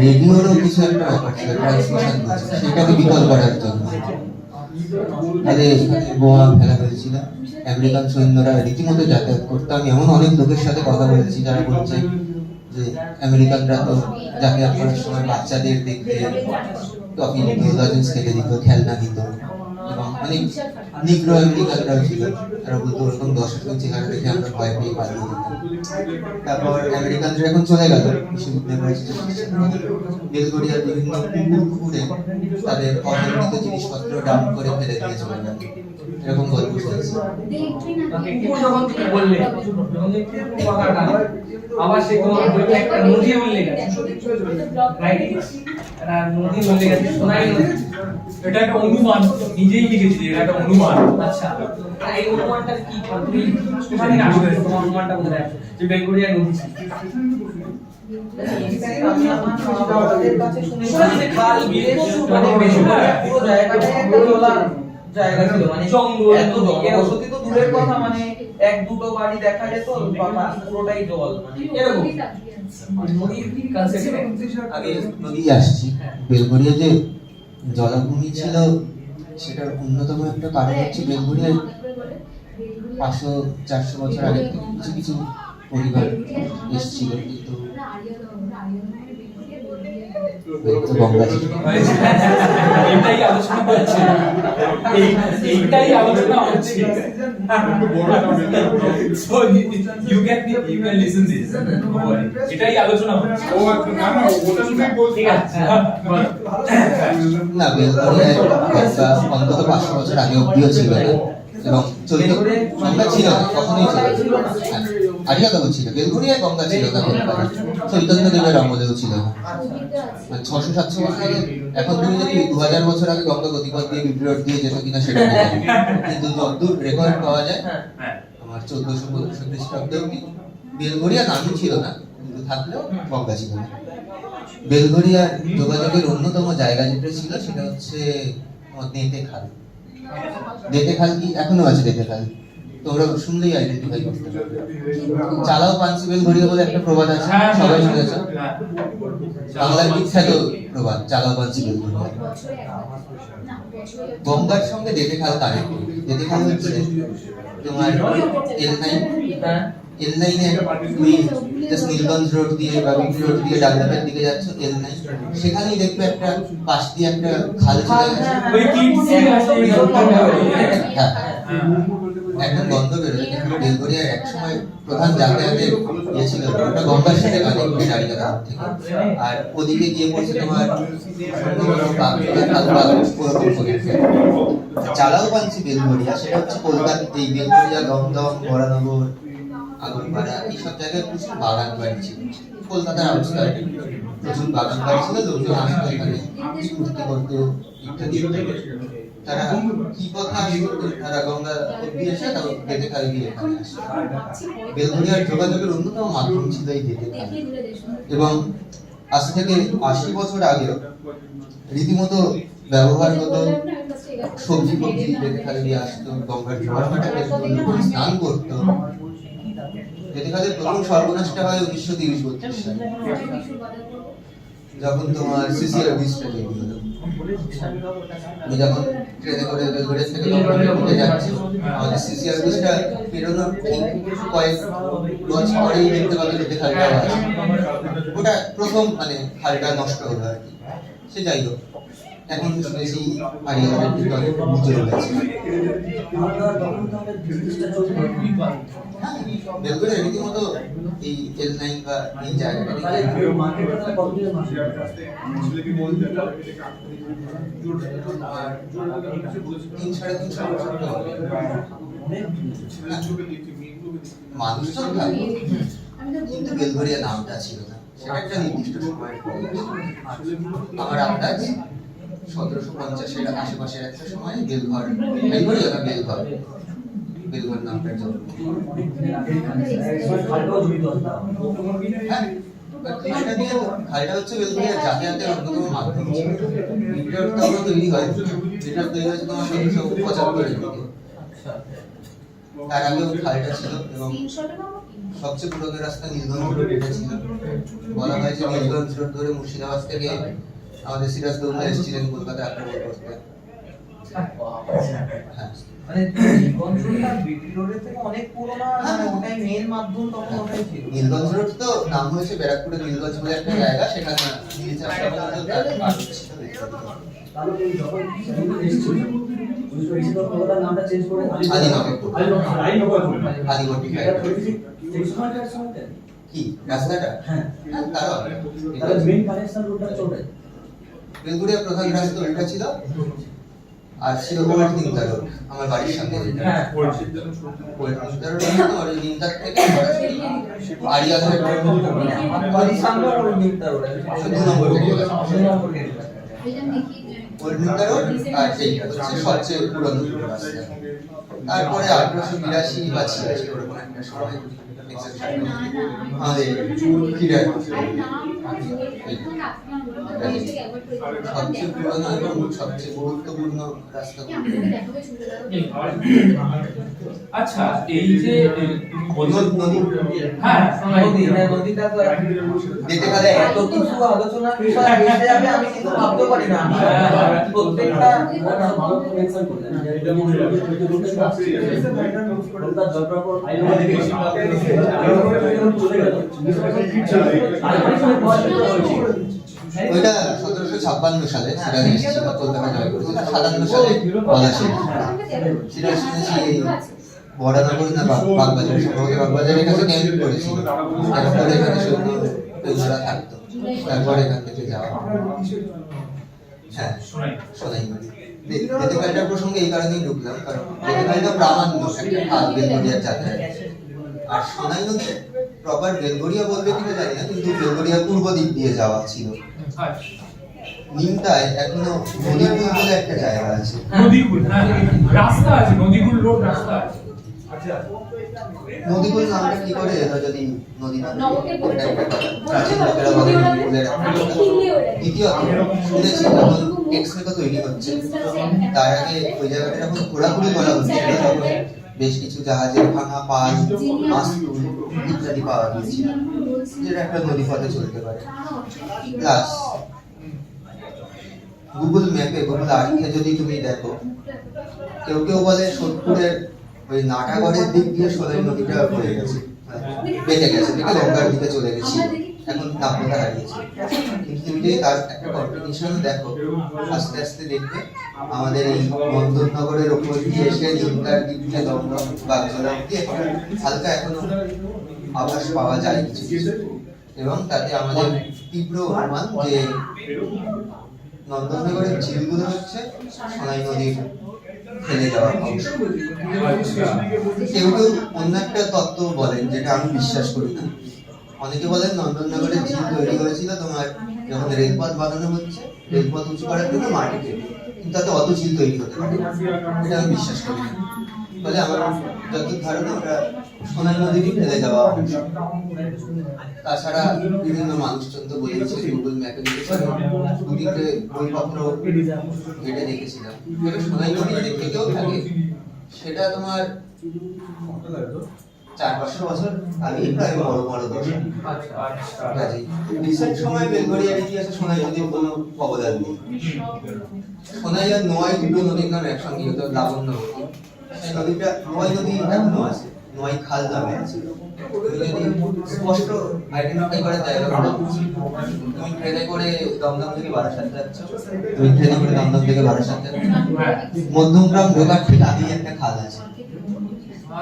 রেডিওরও কিছু একটা ব্যাপার ছিল, ট্রান্সমিশন করছে, সেটাকে বিকল করার জন্য তাহলে এখানে বোমা ফেলা হয়েছিল। আমেরিকান সৈন্যরা রীতিমতো যাতায়াত করতো। আমি এমন অনেক লোকের সাথে কথা বলেছি যারা বলছে যে আমেরিকানরা তো যাতায়াত করার সময় বাচ্চাদের দেখতে টফি দিত, লজেন্স কেটে দিত, খেলনা দিত, এবং অনেক নিগ্রো আমেরিকানরাও ছিল, তারা বলতো ওরকম দর্শকের চেহারা দেখে আমরা ভয় পেয়ে পালিয়ে যেতাম। তারপর আমেরিকানরা এখন চলে গেল বিশ্বযুদ্ধের পরে, বেলগড়িয়ার বিভিন্ন পুকুরে তাদের অবহেলিত জিনিসপত্র ডাম্প করে ফেলে দিয়ে চলে গেল, এরকম গল্প চলছে। যখন তুমি বললে কথাটা আবার সে তোমার বইতে একটা নদী উল্লেখ আছে, রাইট? একটা নদী উল্লেখ আছে, শোনাই না? এটা একটা অনুমান, নিজেই লিখেছি এটা একটা অনুমান। আচ্ছা, এই অনুমানটা কি তুমি কোথায় আসলে তোমার অনুমানটা কোথায় আসে যে বেলগড়িয়া নদী ছিল? আমি আমার বাবাদের কাছে শুনেছি যে খাল বিলে মানে বেশিরভাগ পুরো জায়গাটাই একটা জলা জায়গা ছিল, মানে জঙ্গল, এত জনবসতি তো দূরের কথা, মানে এক দুটো বাড়ি দেখা যেত, পুরোটাই জল, মানে এরকম নদীর কনসেপ্ট আগে নদী আসছি, বেলগড়িয়া যে জলাভূমি ছিল সেটার অন্যতম একটা কারণ হচ্ছে বেলগড়িয়ায় 500-400 বছর আগে থেকে কিছু কিছু পরিবার এসেছিল, কিন্তু গঙ্গা ছিল। এইটাই আলোচনা হচ্ছে, এইটাই আলোচনা হচ্ছে। So you can listen this. এটাই আলোচনা হচ্ছে। ঠিক আছে। না, বেলগড়িয়ায় গঙ্গা অন্তত 500 বছর আগে অব্দিও ছিল না, এবং গঙ্গা ছিল না, কখনোই ছিল না। আগে কথা বলছিল বেলগড়িয়ায় গঙ্গা ছিল না, চৈতন্যদেবের আমলেও ছিল না। 600-700 বছর আগে, এখন তুমি যদি 2000 বছর আগে গঙ্গা গতিপথ দিয়ে বিপ্লব দিয়ে যেত কিনা সেটা জানি না, কিন্তু যতদূর রেকর্ড পাওয়া যায় আমার 1400-1500 খ্রিস্টাব্দে অব্দি বেলগড়িয়া নামই ছিল না, কিন্তু থাকলেও গঙ্গা ছিল না। বেলগড়িয়ার যোগাযোগের অন্যতম জায়গা যেটা ছিল সেটা হচ্ছে দেতে খাল। দেতে খাল কি এখনো আছে? দেতে খাল তোমরা শুনলেই আইডেন্টিফাই করতে পারবে। চালাও পাঞ্চি বেলগড়িয়া বলে একটা প্রবাদ আছে, সবাই শুনেছো, বাংলার বিখ্যাত প্রবাদ চালাও পাঞ্চি বেলগড়িয়া। গঙ্গার সঙ্গে দেতে খাল কানেক্ট। দেতে খাল হচ্ছে তোমার এল লাইনে তুমি জাস্ট নীলগঞ্জ রোড দিয়ে বা বিপি রোড দিয়ে ডাক্তারের দিকে যাচ্ছ, এল লাইন, সেখানেই দেখবে একটা পাশ দিয়ে একটা খাল চলে গেছে। ওই কিডস হ্যাঁ, একটা গন্ধ বেরোয়, যেখানে বেলগড়িয়ার একসময় প্রধান যাতায়াতের ইয়ে ছিল, ওটা গঙ্গার সাথে গাড়ি দাঁড়িয়ে থেকে, আর ওদিকে গিয়ে পড়ছে তোমার চালাও পাঞ্চি বেলগড়িয়া, সেটা হচ্ছে কলকাতা, এই বেলগড়িয়া, দমদম, বরানগর, আগরপাড়া এইসব জায়গায় প্রচুর বাগান বাড়ি ছিল। কলকাতার আউটস্কার্টে প্রচুর বাগান বাড়ি ছিল, লোকজন আসতো এখানে ঘুরতে করতো ইত্যাদি। তারা কি কথা আসতো, তারা গঙ্গা অব্দি এসে তারপর বেঁধে খালি দিয়ে এখানে আসতো। বেলগড়িয়ার যোগাযোগের অন্যতম মাধ্যম ছিল এই বেঁধে খালি, এবং আজ থেকে 80 বছর আগেও রীতিমতো ব্যবহার হতো। সবজি ফবজি বেঁধে খালি দিয়ে আসতো, গঙ্গার জোয়ার ভাটাকে স্নান করতো। বেঁধে খালির প্রথম সর্বনাশটা হয় 1930-32 সালে, যখন তোমার সিসিআর ব্রিজটা তৈরি হলো। আমি যখন ট্রেনে করে বেলগড়িয়া থেকে দমদমে যাচ্ছি, আমাদের সিসিআর ব্রিজটা পেরোনোর কয়েক গজ পরেই দেখতে পাবে বেঁধে খালটা আছে। ওটা প্রথম মানে খালটা নষ্ট হলো আর কি। সে যাই হোক, এখন শুনেছি আরিয়ালের দিকে অনেক নিচে রয়েছে। বেলগড়িয়া রীতিমতো এই L9 বা এই জায়গাটা 3-3.5 বছর মানুষজন থাকতো, কিন্তু বেলগড়িয়া নামটা ছিল না। সেটা একটা নির্দিষ্ট সময়ের পরে আমার আন্দাজ 1750-এর আশেপাশের একটা সময় বেলগড়িয়া বা বেলঘর নামটার জন্য। হ্যাঁ, খালটা হচ্ছে বেলগড়িয়ার যাতায়াতের অন্যতম মাধ্যম ছিল। এটার তখন তৈরি হয়, যেটা তৈরি হয়েছে তোমার 1775-এর দিকে। তার আগেও খালটা ছিল, এবং সবচেয়ে পুরোনো রাস্তা নীলগঞ্জ রোড এটা ছিল। বলা হয় যে নীলগঞ্জ রোড ধরে মুর্শিদাবাদ থেকে আমাদের সিরাজদৌল্লা এসেছিলেন কলকাতা আক্রমণ করতে। হ্যাঁ, মানে নীলগঞ্জ রোডটা বিটি রোডের থেকে অনেক পুরোনো, মানে ওটাই মেইন মাধ্যম, তখন ওটাই ছিল। নীলগঞ্জ রোড তো নাম হয়েছে ব্যারাকপুরের নীলগঞ্জ বলে একটা জায়গা, সেখানে নীল চাষ কি রাস্তাটা। হ্যাঁ, তারও বেলগড়িয়া প্রধান রাস্তা ওইটা ছিল, আর ছিল ওয়েটনিংতা রোড আমার বাড়ির সামনে। ওয়েটনিংতা রোড তোমার ওই নিমতার থেকে আরিয়ালের বাড়ির সামনে ওয়েটনিংতা রোড, 2 নম্বর ওয়েটনিংতা রোড, আর এইটা হচ্ছে সবচেয়ে পুরনো রাস্তা। তারপরে 1882 বা 86 ওরকম একটা সময় আমাদের কিরার সবচেয়ে পুরনো এবং সবচেয়ে গুরুত্বপূর্ণ রাস্তা। আচ্ছা, এই যে নদী, হ্যাঁ নদীটা তো যেতে গেলে এত কিছু আলোচনার বিষয় এসে যাবে, আমি কিন্তু ভাবতে পারি না। আমি প্রত্যেকটা ওইটা 1756 সালে সিরাজ এসেছিল, কলকাতা জয় করেছিল। 57 সালে পলাশী সিরাজ বরানগর না বাগবাজার, সম্ভবত বাগবাজারের কাছে ক্যাম্প করেছিল। তারপরে এখানে সৈন্যরা থাকতো, তারপরে এখান থেকে যাওয়া। হ্যাঁ, সোনাইমুড়ি। বেতেখালটার প্রসঙ্গে এই কারণেই ঢুকলাম, কারণ বেতেখালটা প্রামাণ্য একটা খাল বেলগড়িয়ার যাতায়াত। আর সোনাই নদী প্রপার বেলগড়িয়া বলবে কিনা জানি না, কিন্তু বেলগড়িয়ার পূর্ব দিক দিয়ে যাওয়া ছিল। নিমতায় এখনো নদীকুল বলে একটা জায়গা আছে। নদীকুল, হ্যাঁ রাস্তা আছে, নদীকুল রোড রাস্তা আছে। নদীকুল নামটা কি করে এলো, যদি নদী না প্রাচীন লোকেরা বলে নদীকুলের। দ্বিতীয়ত শুনেছি যখন এক্সরেটা তৈরি হচ্ছে, তার আগে ওই জায়গাটা যখন ঘোরাঘুরি করা হচ্ছিল, তখন বেশ কিছু জাহাজের ভাঙা পাল, মাস্তুল ইত্যাদি পাওয়া গিয়েছিল, যেটা একটা নদী পথে চলতে পারে। প্লাস গুগল ম্যাপে, গুগল আর্থে যদি তুমি দেখো, কেউ কেউ বলে সোদপুরের ওই নাটাগড়ের দিক দিয়ে সোনাই নদীটা হয়ে গেছে, বেঁকে গেছে, দেখে গঙ্গার দিকে চলে গেছিল। এখন নাব্যতা হারিয়েছে। কিন্তু তুমি যদি তার একটা কন্টিনিউশন দেখো, আস্তে আস্তে দেখবে আমাদের এই মন্দননগরের ওপর দিয়ে এসে লিঙ্কার দিক দিয়ে দমদম বাগজোড়া অব্দি হালকা এখনো আভাস পাওয়া যায় কিছু কিছু। এবং তাতে আমাদের তীব্র অনুমান যে নন্দননগরের ঝিলগুলো হচ্ছে সোনাই নদীর ফেলে যাওয়া অংশ। কেউ কেউ অন্য একটা তত্ত্ব বলেন, যেটা আমি বিশ্বাস করি না। অনেকে বলেন নন্দননগরের ঝিল তৈরি হয়েছিল তোমার যখন রেলপথ বানানো হচ্ছে, রেলপথ উঁচু করার জন্য মাটি কেটে, কিন্তু তাতে অত ঝিল তৈরি হতে পারে, এটা আমি বিশ্বাস করি না। ফলে আমার যতদূর ধারণা ওটা সোনাই নদীরই ফেলে যাওয়া অংশ। তাছাড়া বিভিন্ন মানুষজন তো বলেছে, গুগল ম্যাপে দেখেছিলাম, দুদিকে বইপত্র ঘেটে দেখেছিলাম, সোনাই নদী যদি থেকেও থাকে সেটা তোমার 400-500 বছর আগে প্রায় বড় বড় দশা। রিসেন্ট সময় বেলঘরিয়ার ইতিহাসে সোনাই নদীর কোনো অবদান নেই। সোনাই আর নোয়াই দুটো নদীর নাম একসঙ্গে হতো, লাবণ্য নদী। সেই নদীটা নোয়াই নদী এখনো আছে, নোয়াই খাল নামে আছে। যদি স্পষ্ট আইডেন্টিফাই করার জায়গাগুলো, তুমি ট্রেনে করে দমদম থেকে বারাসাত যাচ্ছ, তুমি ট্রেনে করে দমদম থেকে বারাসাত যাচ্ছ, মধ্যমগ্রাম ঢোকার ঠিক আগেই একটা খাল আছে।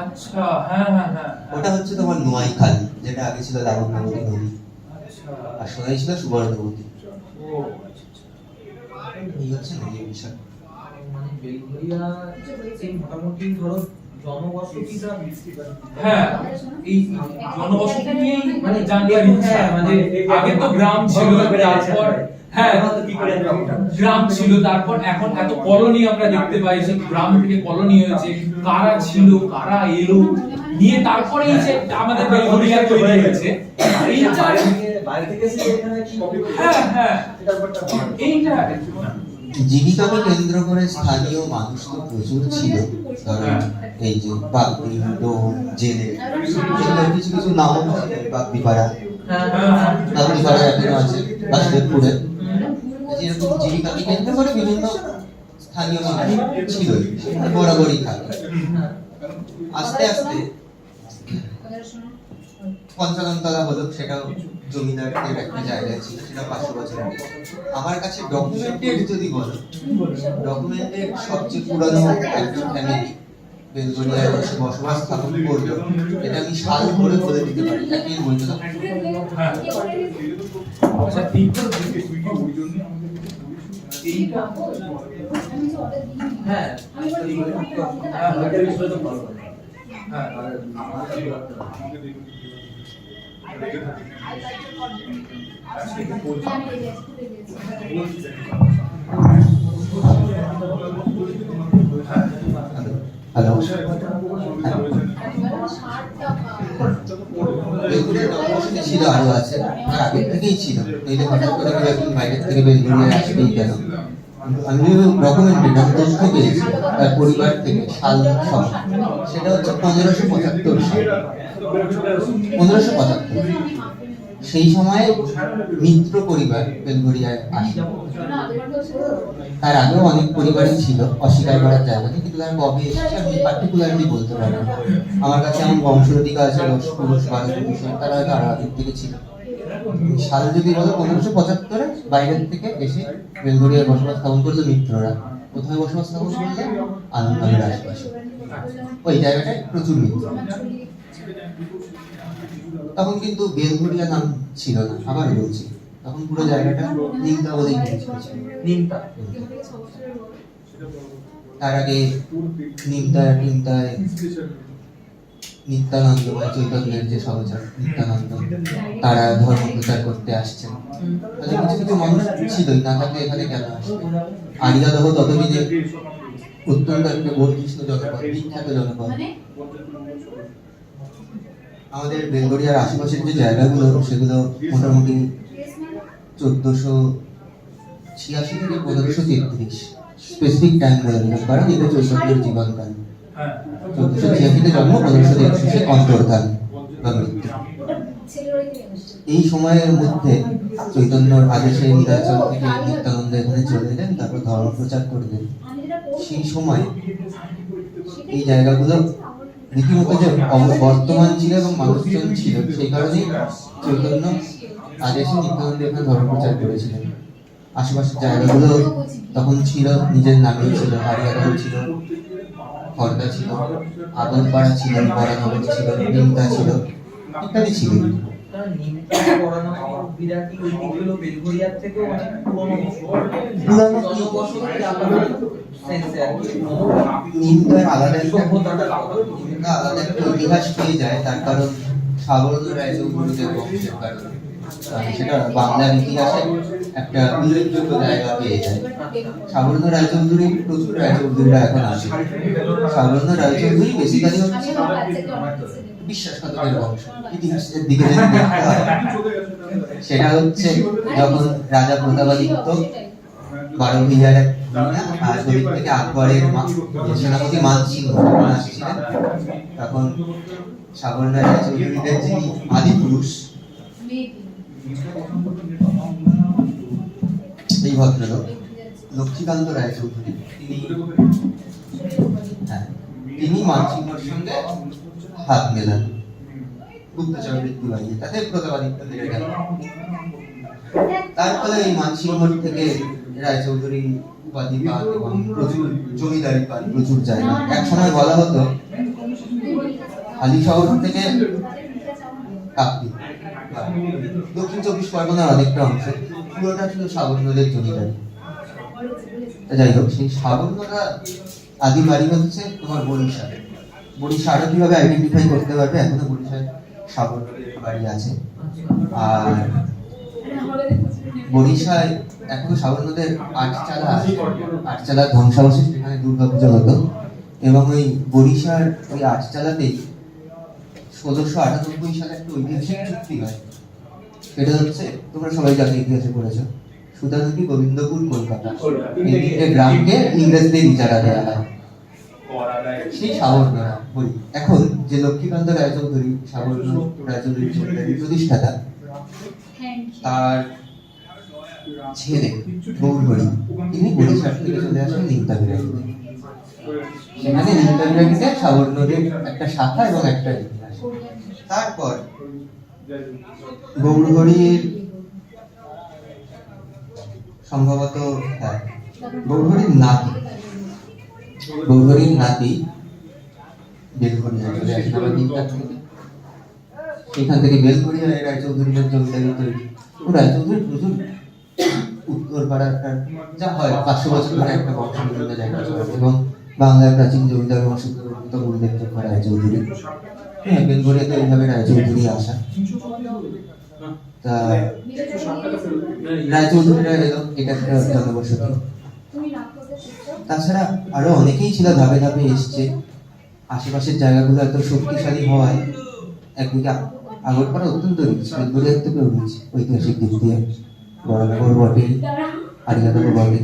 আচ্ছা, হ্যাঁ হ্যাঁ হ্যাঁ, ওটা হচ্ছে তোমার নোয়াই খাল, যেটা আগে ছিল লাবণ্যবতী নদী, আর সোনাই ছিল সুবর্ণবতী। এই হচ্ছে নদীর বিষয়। মানে বেলঘরিয়া এই মোটামুটি ধরো জনবসতিটা, হ্যাঁ এই জনবসতি নিয়েই মানে জানবার ইচ্ছা, মানে আগে তো গ্রাম ছিল, তারপর হ্যাঁ গ্রাম ছিল, তারপর এখন এত কলোনি আমরা দেখতে পাই, যে গ্রাম থেকে কলোনি হয়েছে, কারা ছিল কারা এলো নিয়ে তারপরে এই যে আমাদের বেলঘরিয়া তৈরি হয়েছে। এইটা বাইরে থেকে এসে এখানে কি, হ্যাঁ হ্যাঁ এইটা জীবিকাকে কেন্দ্র করে স্থানীয় মানুষ তো প্রচুর ছিল। ধরো এই যে বাগদি, ডোম, জেলে, এগুলোর কিছু কিছু নাম আছে, বাগদিপাড়া, বাগদিপাড়া এখনো আছে বাসুদেবপুরে। যেরকম জীবিকাকে কেন্দ্র করে বিভিন্ন স্থানীয় মানুষ ছিল, বরাবরই থাকে। আস্তে আস্তে পঞ্চাননতলা হলো, সেটাও জমিদারদের একটা জায়গা ছিল, সেটা 500 বছর আগে। আমার কাছে ডকুমেন্টেড যদি বলো, ডকুমেন্টেড সবচেয়ে পুরানো একটা ফ্যামিলি বেলঘরিয়ায় এসে বসবাস স্থাপন করলো, এটা আমি সাল করে বলে দিতে পারি, একের বলতে পারি। আচ্ছা ঠিক এইটা হ্যাঁ হ্যালো, ছিল আরো আছে, আর আগের থেকেই ছিল। এই যে হঠাৎ করে কেউ একজন বাইরের থেকে বেলঘরিয়ায় আসবেই কেন, আমি ডকুমেন্টেড, আমি তথ্য পেয়েছি তার পরিবার থেকে সাল সব, সেটা হচ্ছে 1575 সাল। 1575 সেই সময় মিত্র পরিবার বেলঘরিয়ায় আসে। তার আগেও অনেক পরিবারই ছিল, অস্বীকার করার জায়গা নেই, কিন্তু তারা কবে এসেছে আমি পার্টিকুলারলি বলতে পারবো না। আমার কাছে এমন বংশরতিকা আছে 10 পুরুষ 12 পুরুষ, তারা হয়তো আরো আগের থেকে ছিল। সাল যদি বলো 1575-এ বাইরের থেকে এসে বেলঘরিয়ায় বসবাস স্থাপন করলো মিত্ররা। কোথায় বসবাস স্থাপন করলো? আনন্দনগরের আশেপাশে, ওই জায়গাটায় প্রচুর মিত্র। তখন কিন্তু বেলঘরিয়া নাম ছিল না, আবার বলছি, তখন পুরো জায়গাটা নিমতা বলেই পরিচিত ছিল। নিমতা। তার আগে নিমতায় নিত্যানন্দ বা চৈতন্যের যে সহচর নিত্যানন্দ, তারা ধর্ম প্রচার করতে আসছেন। তাহলে কিছু কিছু মানুষ ছিলই, না থাকলে এখানে কেন আসবে? আরিয়াদহ ততদিনে অত্যন্ত একটা বর্ধিষ্ণু জনপদ, বিখ্যাত জনপদ। আমাদের বেলঘরিয়ার আশেপাশের যে জায়গাগুলো, সেগুলো মোটামুটি 1486 থেকে 1533 স্পেসিফিক টাইম বলে দিলাম, কারণ এটা চৈতন্যের জীবনকাল। 1486-তে জন্ম, 1563-এ অন্তর্ধান বা মৃত্যু। এই সময়ের মধ্যে চৈতন্যর আদেশে নীলাচল থেকে নিত্যানন্দ এখানে চলে এলেন, তারপর ধর্ম প্রচার করলেন। সেই সময় এই জায়গাগুলো রীতিমতো যে বর্তমান ছিল এবং মানুষজন ছিল, সেই কারণেই চৈতন্য আদেশে নিত্যানন্দ এখানে ধর্ম প্রচার করেছিলেন। আশেপাশের জায়গাগুলো তখন ছিল নিজের নামেই ছিল, হারিয়াদাও ছিল, খর্দা ছিল, আদরপাড়া ছিল, বরানগর ছিল, নিমতা ছিল, ইত্যাদি ছিল। নিমতার আলাদা একটা ইতিহাস পেয়ে যায়, তার কারণ সাবর্ণ রায়চৌধুরীদের বংশের কারণে। সেটা বাংলার ইতিহাসে একটা উল্লেখযোগ্য জায়গা পেয়ে যায়। সাবর্ণ রায়চৌধুরী, প্রচুর রায়চৌধুরীরা এখন আছে। সাবর্ণ রায়চৌধুরী বেসিক্যালি হচ্ছে বিশ্বাসঘাতকের বংশ। ইতিহাসের দিকে যদি দেখতে হয়, সেটা হচ্ছে যখন রাজা প্রতাপাদিত্য 12,000 আর ওদিক থেকে আকবরের সেনাপতি মানসিংহ যখন আসছিলেন, তখন সাবর্ণ রায়চৌধুরীদের যিনি আদি পুরুষ, এই ভদ্রলোক লক্ষ্মীকান্ত রায়চৌধুরী, তিনি মানসিংহর সঙ্গে হাত মেলান, গুপ্তচর বৃত্তি বাড়িয়ে, তাতে প্রতাপাদিত্য বেড়ে গেল। তার ফলে এই মানসিংহর থেকে রায়চৌধুরী উপাধি পান এবং প্রচুর জমিদারি পান, প্রচুর জায়গা। এক সময় বলা হতো হালি শহর থেকে কাপ্তি, দক্ষিণ 24 পরগনার অনেকটা অংশ পুরোটা ছিল সাবর্ণদের জমিদারি। যাই হোক, সেই সাবর্ণরা আদি বাড়ি হচ্ছে তোমার বরিশাল। বরিশালও কিভাবে আইডেন্টিফাই করতে পারবে, এখনো বরিশাল সাবর্ণদের বাড়ি আছে। আর বরিশাল এখনো সাবর্ণদের আটচালা আছে। আটচালা ধ্বংসাবশেষ, যেখানে দুর্গাপূজা হতো, এবং ওই বরিশাল ওই আটচালাতেই 1698 সালে একটা ঐতিহাসিক চুক্তি হয়। সেটা হচ্ছে, তোমরা সবাই জানো, ইতিহাসে পড়েছো, সুতানুটি গোবিন্দপুর কলকাতা, এই তিনটে গ্রামকে ইংরেজদের ইজারা দেওয়া হয়। সেই সাবর্ণরা বলি, এখন যে লক্ষ্মীকান্ত রায়চৌধুরী সাবর্ণ রায়চৌধুরী জমিদারির প্রতিষ্ঠাতা, তার ছেলে গৌরহরি, তিনি বরিশাল থেকে চলে আসেন নিমতাবিরাগিতে। সেখানে নিমতাবিরাগিতে সাবর্ণদের একটা শাখা এবং একটা ইতিহাস। তারপর গৌরহরির সম্ভবত গৌরহরির নাতি বেলঘরিয়া চলে আসেন আবার নিমতা থেকে। সেখান থেকে বেলঘরিয়া রায়চৌধুরীদের জমিদারি তৈরি। রায়চৌধুরী প্রচুর উত্তর পাড়ার যা হয় 500 বছর ধরে একটা বংশ বিভিন্ন জায়গায় চলে, এবং বাংলার প্রাচীন জমিদার বংশগুলোর অন্যতম উল্লেখযোগ্য রায়চৌধুরী। হ্যাঁ, বেলঘরিয়াতে এইভাবে রায়চৌধুরী আসা। তা রায়চৌধুরীরা এলো, এটা একটা জনবসতি। তাছাড়া আরো অনেকেই ছিল, ধাপে ধাপে এসছে। আশেপাশের জায়গাগুলো এত শক্তিশালী হওয়ায় একদিকে আগরপাড়া অত্যন্ত রিচ, বেলঘরিয়ার থেকেও রিচ ঐতিহাসিক দিক দিয়ে, বরানগর বটে, হারিয়াদাও বটে।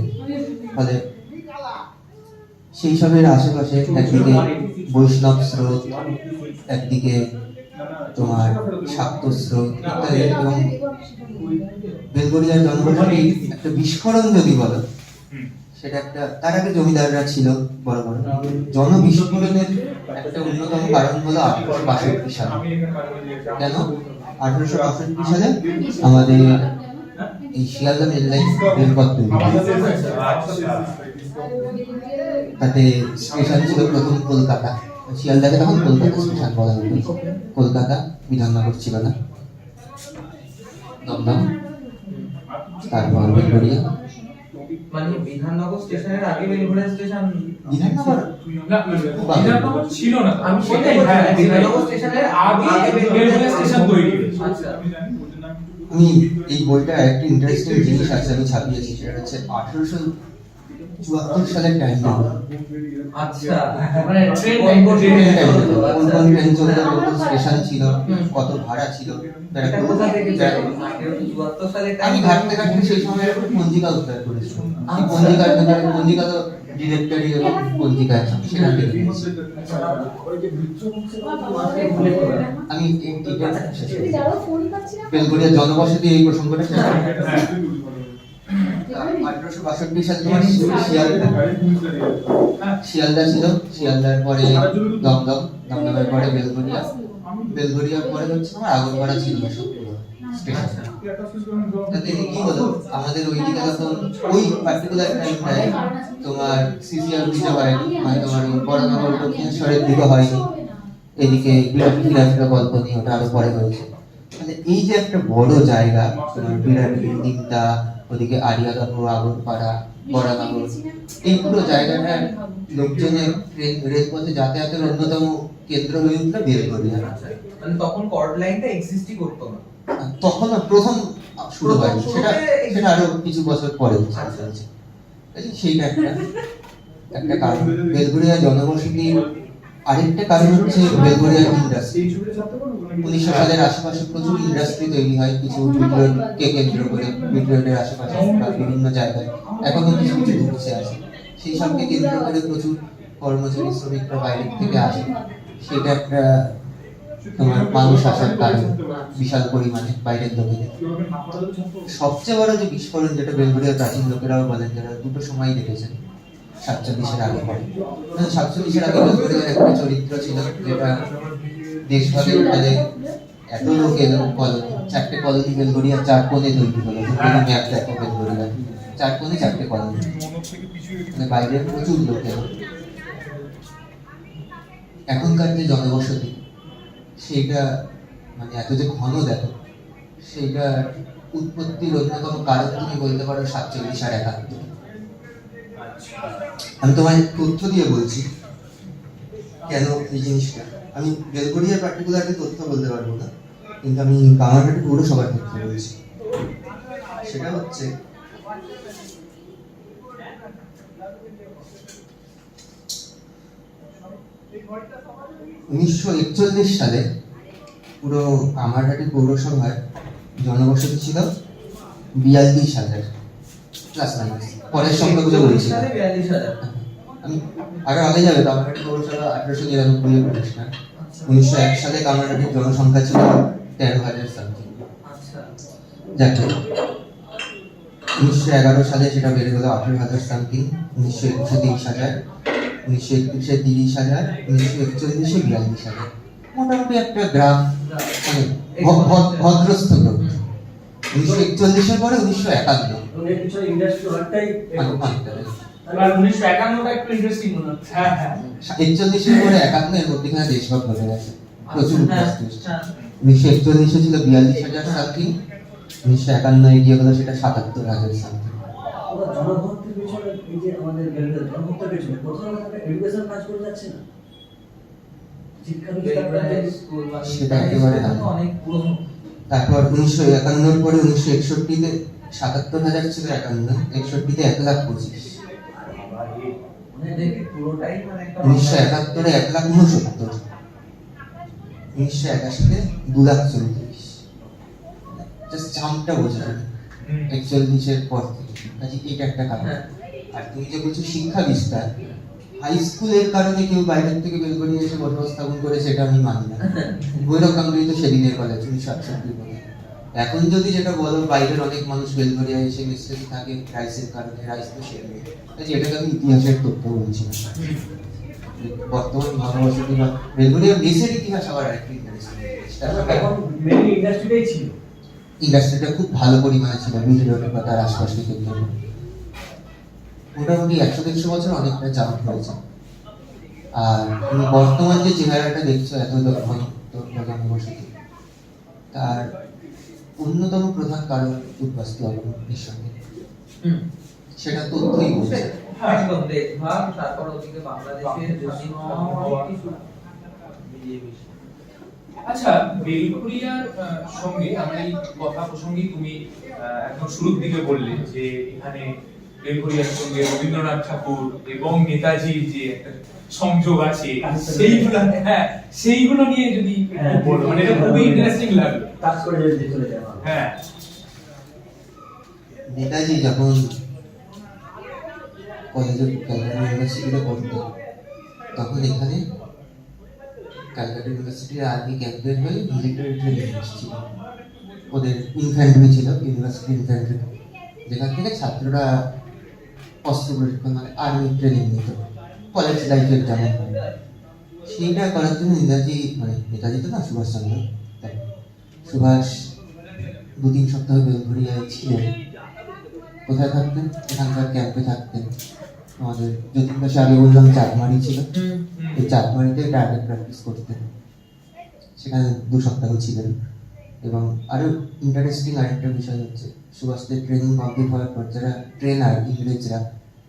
ফলে সেই সবের আশেপাশে একদিকে বৈষ্ণব স্রোত, একদিকে তোমার শাক্ত স্রোত ইত্যাদি, এবং বেলঘরিয়ার জনবসতি একটা বিস্ফোরণ যদি বলো, সেটা একটা, তার আগে জমিদাররা ছিল বড় বড়। জনবিস্ফোরণের একটা অন্যতম কারণ হলো 1862 সাল। কেন 1862 সালে আমাদের এই শিয়ালদা মেল লাইন রেলপথ তৈরি হয়। তাতে স্টেশন ছিল প্রথম কলকাতা, শিয়ালদাকে তখন কলকাতা স্টেশন বলা হতো। কলকাতা, বিধাননগর ছিল না, দমদম, তারপর বেলঘরিয়া। মানে বিধাননগর স্টেশনের আগে বেলঘরিয়া স্টেশন, বিধাননগর বিধাননগর ছিল না, আমি সেটাই, সেটাই, হ্যাঁ, বিধাননগর স্টেশনের আগে বেলঘরিয়া স্টেশন তৈরি হয়েছে। আচ্ছা, আমি এই বইটা একটা ইন্টারেস্টিং জিনিস আছে, আমি ছাপিয়েছি। সেটা হচ্ছে 1874 সালের টাইম। আচ্ছা, মানে ট্রেন ট্রেন চলতো, কত স্টেশন ছিল, কত ভাড়া ছিল। এটা কোথা থেকে জানো? 1874 সালে আমি ঘাটতে ঘাটতে সেই সময় একটা পঞ্জিকা উদ্ধার করেছি। আমি পঞ্জিকা তো ডিরেক্টরি এবং পঞ্জিকা আছে, সেখান থেকে পেয়েছি। আমি বেলঘরিয়ার জনবসতি এই প্রসঙ্গটা শেষ করি। 1862 সালে তোমার শিয়ালদা ছিল, শিয়ালদার পরে দমদম, দমদমের পরে বেলঘরিয়া, বেলঘরিয়ার পরে হচ্ছে তোমার আগরপাড়া ছিল স্টেশন। তাতে কি হলো, আমাদের ওইদিকে তখন ওই পার্টিকুলার টাইমটায় তোমার সিসিআর দিতে হয়নি, মানে তোমার বড়নগর দক্ষিণেশ্বরের দিকে হয়নি, এদিকে বিরাট গল্প নিয়ে ওটা আরো পরে হয়েছে। মানে এই যে একটা বড় জায়গা, তোমার বিরাট বিল্ডিংটা, ওদিকে আরিয়াদহ, আগরপাড়া, বড়নগর, এই পুরো জায়গাটার লোকজনের রেলপথে যাতায়াতের অন্যতম কেন্দ্র হয়ে উঠলো বেলঘরিয়া। মানে তখন কর্ড লাইনটা এক্সিস্টই করতো না, তখন প্রথম শুরু হয়নি, সেটা আরো কিছু বছর পরে হয়েছে। সেইটা একটা কারণ। বেলঘরিয়া জনবসতির আরেকটা কারণ হচ্ছে বেলঘরিয়া ইন্ডাস্ট্রি। 1900 সালের আশেপাশে প্রচুর ইন্ডাস্ট্রি তৈরি হয়, কিছু বিটরোডকে কেন্দ্র করে, বিটরোডের আশেপাশে বা বিভিন্ন জায়গায় এখনো কিছু কিছু ঢুকছে আছে। সেই সবকে কেন্দ্র করে প্রচুর কর্মচারী শ্রমিকরা বাইরের থেকে আসে, সেটা একটা তোমার মানুষ আসার কারণ বিশাল পরিমাণে বাইরের লোকেদের। সবচেয়ে বড় যে বিস্ফোরণ, যেটা বেলঘরিয়ার প্রাচীন লোকেরাও বলেন, যারা দুটো সময় দেখেছেন, 47-এর আগে পরে। 47-এর আগে বেলঘরিয়ার একটা চরিত্র ছিল, যেটা দেশভাগের ফলে এত লোক এলো, কলোনি, 4টে কলোনি বেলঘরিয়ার 4 কোণে তৈরি হলো। ম্যাপ দেখো বেলঘরিয়ার 4 কোণে 4টে কলোনি, মানে বাইরের প্রচুর লোক এলো। এখনকার যে জনবসতি, সেইটা মানে এত যে ঘন দেখো, সেইটা উৎপত্তির অন্যতম কারণ তুমি বলতে পারো 47 আর 71। আমি তোমায় তথ্য দিয়ে বলছি কেন এই জিনিসটা। আমি বেলঘরিয়ার পার্টিকুলারলি তথ্য বলতে পারবো না, কিন্তু আমি কামারহাটি পৌরসভার তথ্য বলছি। সেটা হচ্ছে 1941 সালে পুরো কামারহাটি পৌরসভার জনবসতি ছিল 42,000 প্লাস মাইনাস। পরের সংখ্যাগুলো বলছি, 42,000। আমি আগে যাবে। কামারহাটি পৌরসভা 1899 প্রতিষ্ঠা। 1901 সালে কামারহাটির জনসংখ্যা ছিল 13,000 সামথিং। যাকে 1911 সালে সেটা বেড়ে গেল 18,000 সামথিং, 1921-এ 30,000, 1931-এ 30,000, 1941-এ 42,000। মোটামুটি একটা গ্রাফ, মানে ভদ্রস্থ গ্রোথ। 1941-এর পরে 1951 আর 1951টা একটু ইন্টারেস্টিং মনে হচ্ছে। হ্যাঁ হ্যাঁ, 41-এর পরে 51 এর মধ্যখানে দেশভাগ ঘটে গেছে, প্রচুর ইন্ডাস্ট্রি। 1941-এ ছিল 42,000 সামথিং, 1951-এ গিয়ে গেল সেটা 77,000 সামথিং। জনভর্তির পিছনে এই যে আমাদের জনভর্তির পিছনে প্রথম এডুকেশন কাজ করে যাচ্ছে না, শিক্ষা বিস্তার সেটা একেবারে না। অনেক পুরনো। তারপর 1951-এর পরে 1961-তে 77,000 ছিল, 61-তে 1,25,000। মানে দেখে পুরোটাই মানে একটা 1971-এ 1,69,000, 1981-তে 2,34,000। জাস্ট জাম্পটা বোঝা যাবে 41-এর পর থেকে। কাজে এটা একটা কারণ। আর তুমি যে বলছো শিক্ষা বিস্তার, হাই স্কুলের কারণে কেউ বাইরের থেকে বেলঘরিয়া এসে বসবাস স্থাপন করেছে, এটা আমি মানি না। ভৈরব গাঙ্গুলি তো সেদিনের কলেজ 1968 বলে। এখন যদি যেটা বলো, বাইরের অনেক মানুষ বেলঘরিয়া এসে মিস্টেস থাকে রাইসের কারণে, রাইস তো সেদিন। কাজে এটাকে আমি ইতিহাসের তথ্য বলছি না। বর্তমান জনবসতি বা বেলঘরিয়া মেসের ইতিহাস আবার আরেকটু এখন মেইনলি ইন্ডাস্ট্রিটাই ছিল। ইন্ডাস্ট্রিটা খুব ভালো পরিমাণে ছিল বিজয়নগর বা তার আশপাশের ক্ষেত্রে। মোটামুটি 100-150 বছর অনেকটা জাম্প হয়েছে। আর তুমি বর্তমান যে চেহারাটা দেখছো, এত ঘন জনবসতি, তার অন্যতম প্রধান কারণ উদ্বাস্তু অবনতির সঙ্গে। সেটা তথ্যই বলছে। একদম দেশভাগ, তারপর ওদিকে বাংলাদেশের আচ্ছা, বেলঘরিয়ার সঙ্গে আমার এই কথা প্রসঙ্গে তুমি একদম শুরুর দিকে বললে যে এখানে বেলঘরিয়ার সঙ্গে রবীন্দ্রনাথ ঠাকুর এবং নেতাজির যে একটা সংযোগ আছে, সেইগুলো নিয়ে যদি বলো, মানে এটা খুবই ইন্টারেস্টিং লাগলো। কাজ করে যদি চলে যাওয়া। হ্যাঁ, নেতাজি যখন কলেজে ক্যালকাটা ইউনিভার্সিটিতে পড়তো, তখন এখানে ক্যালকাটা ইউনিভার্সিটির আর্মি ক্যাম্পের হয়ে মিলিটারি ট্রেনিং ছিল। ওদের ইনফ্যান্ট্রি ছিল, ইউনিভার্সিটি ইনফ্যান্ট্রি। যেখান থেকে ছাত্ররা অস্ত্র প্রশিক্ষণ মানে আর্মি ট্রেনিং নিত, কলেজ লাইফের যেমন হয়। সেইটা করার জন্য নেতাজি তো না, সুভাষচন্দ্র, সুভাষ 2-3 সপ্তাহ বেলঘরিয়ায় ছিলেন। কোথায় থাকতেন? এখানকার ক্যাম্পে থাকতেন। আমাদের যতীন দাসে আগে বললাম চাঁদমারি ছিল, এই চাঁদমারিতে টার্গেট প্র্যাকটিস করতেন। সেখানে 2 সপ্তাহ ছিলেন। এবং আরো ইন্টারেস্টিং আরেকটা বিষয় হচ্ছে, সুভাষদের ট্রেনিং কমপ্লিট হওয়ার পর যারা ট্রেনার ইংরেজরা,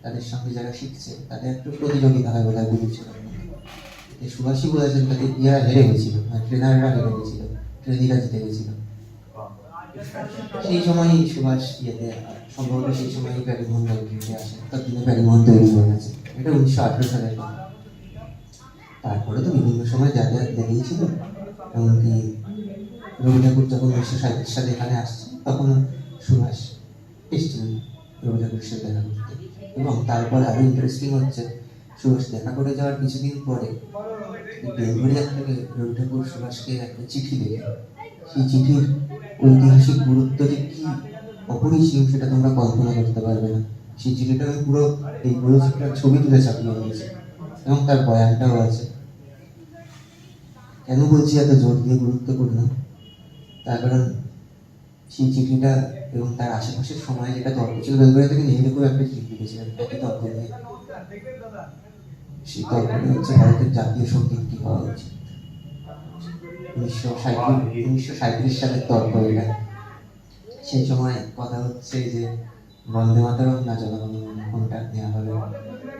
তাদের সঙ্গে যারা শিখছে তাদের একটু প্রতিযোগিতা হয় বোধহয় বুঝেছিল। সুভাষই বলেছেন তাদের ইয়ারা হেরে গেছিল, মানে ট্রেনাররা হেরে গেছিল, ট্রেনিরা জিতে গেছিল। সেই সময়ই সুভাষ সম্ভবত সেই সময়ই প্যারিমোহন লাইব্রেরিতে আসে, ততদিনে প্যারিমোহন তৈরি হয়ে গেছে। এটা 1918 সালের কথা। তারপরে তো বিভিন্ন সময় যাতায়াত লেগেই ছিল। এমনকি রবি ঠাকুর যখন 1937 সালে এখানে আসছে, তখন সুভাষ এসেছিলেন রবি ঠাকুরের সাথে দেখা করতে। এবং তারপর আরো ইন্টারেস্টিং হচ্ছে, সুভাষ দেখা করে যাওয়ার কিছুদিন পরে বেলঘরিয়া থেকে রবি ঠাকুর সুভাষকে একটা চিঠি লেখে। সেই চিঠির ঐতিহাসিক গুরুত্ব যে কি অপরিসীম সেটা তোমরা কল্পনা করতে পারবে না। সেই চিঠিটা আমি পুরো চিঠিটার ছবি তুলে ছাপিয়ে নিয়েছি এবং তার বয়ানটাও আছে। কেন বলছি এত জোর দিয়ে গুরুত্বপূর্ণ? তার কারণ সেই চিঠিটা এবং তার আশেপাশের সময় যেটা তর্ক ছিল, বেলঘরিয়া থেকে নেহেরুকেও একটা চিঠি লিখেছিলেন একই তর্ক নিয়ে। সেই তর্কটা হচ্ছে ভারতের জাতীয় সঙ্গীত কি হওয়া উচিত। 1937 সালের তর্ক এটা। সেই সময় কথা হচ্ছে যে বন্দে মাতরম না জনগণ মন কোনটা নেওয়া হবে,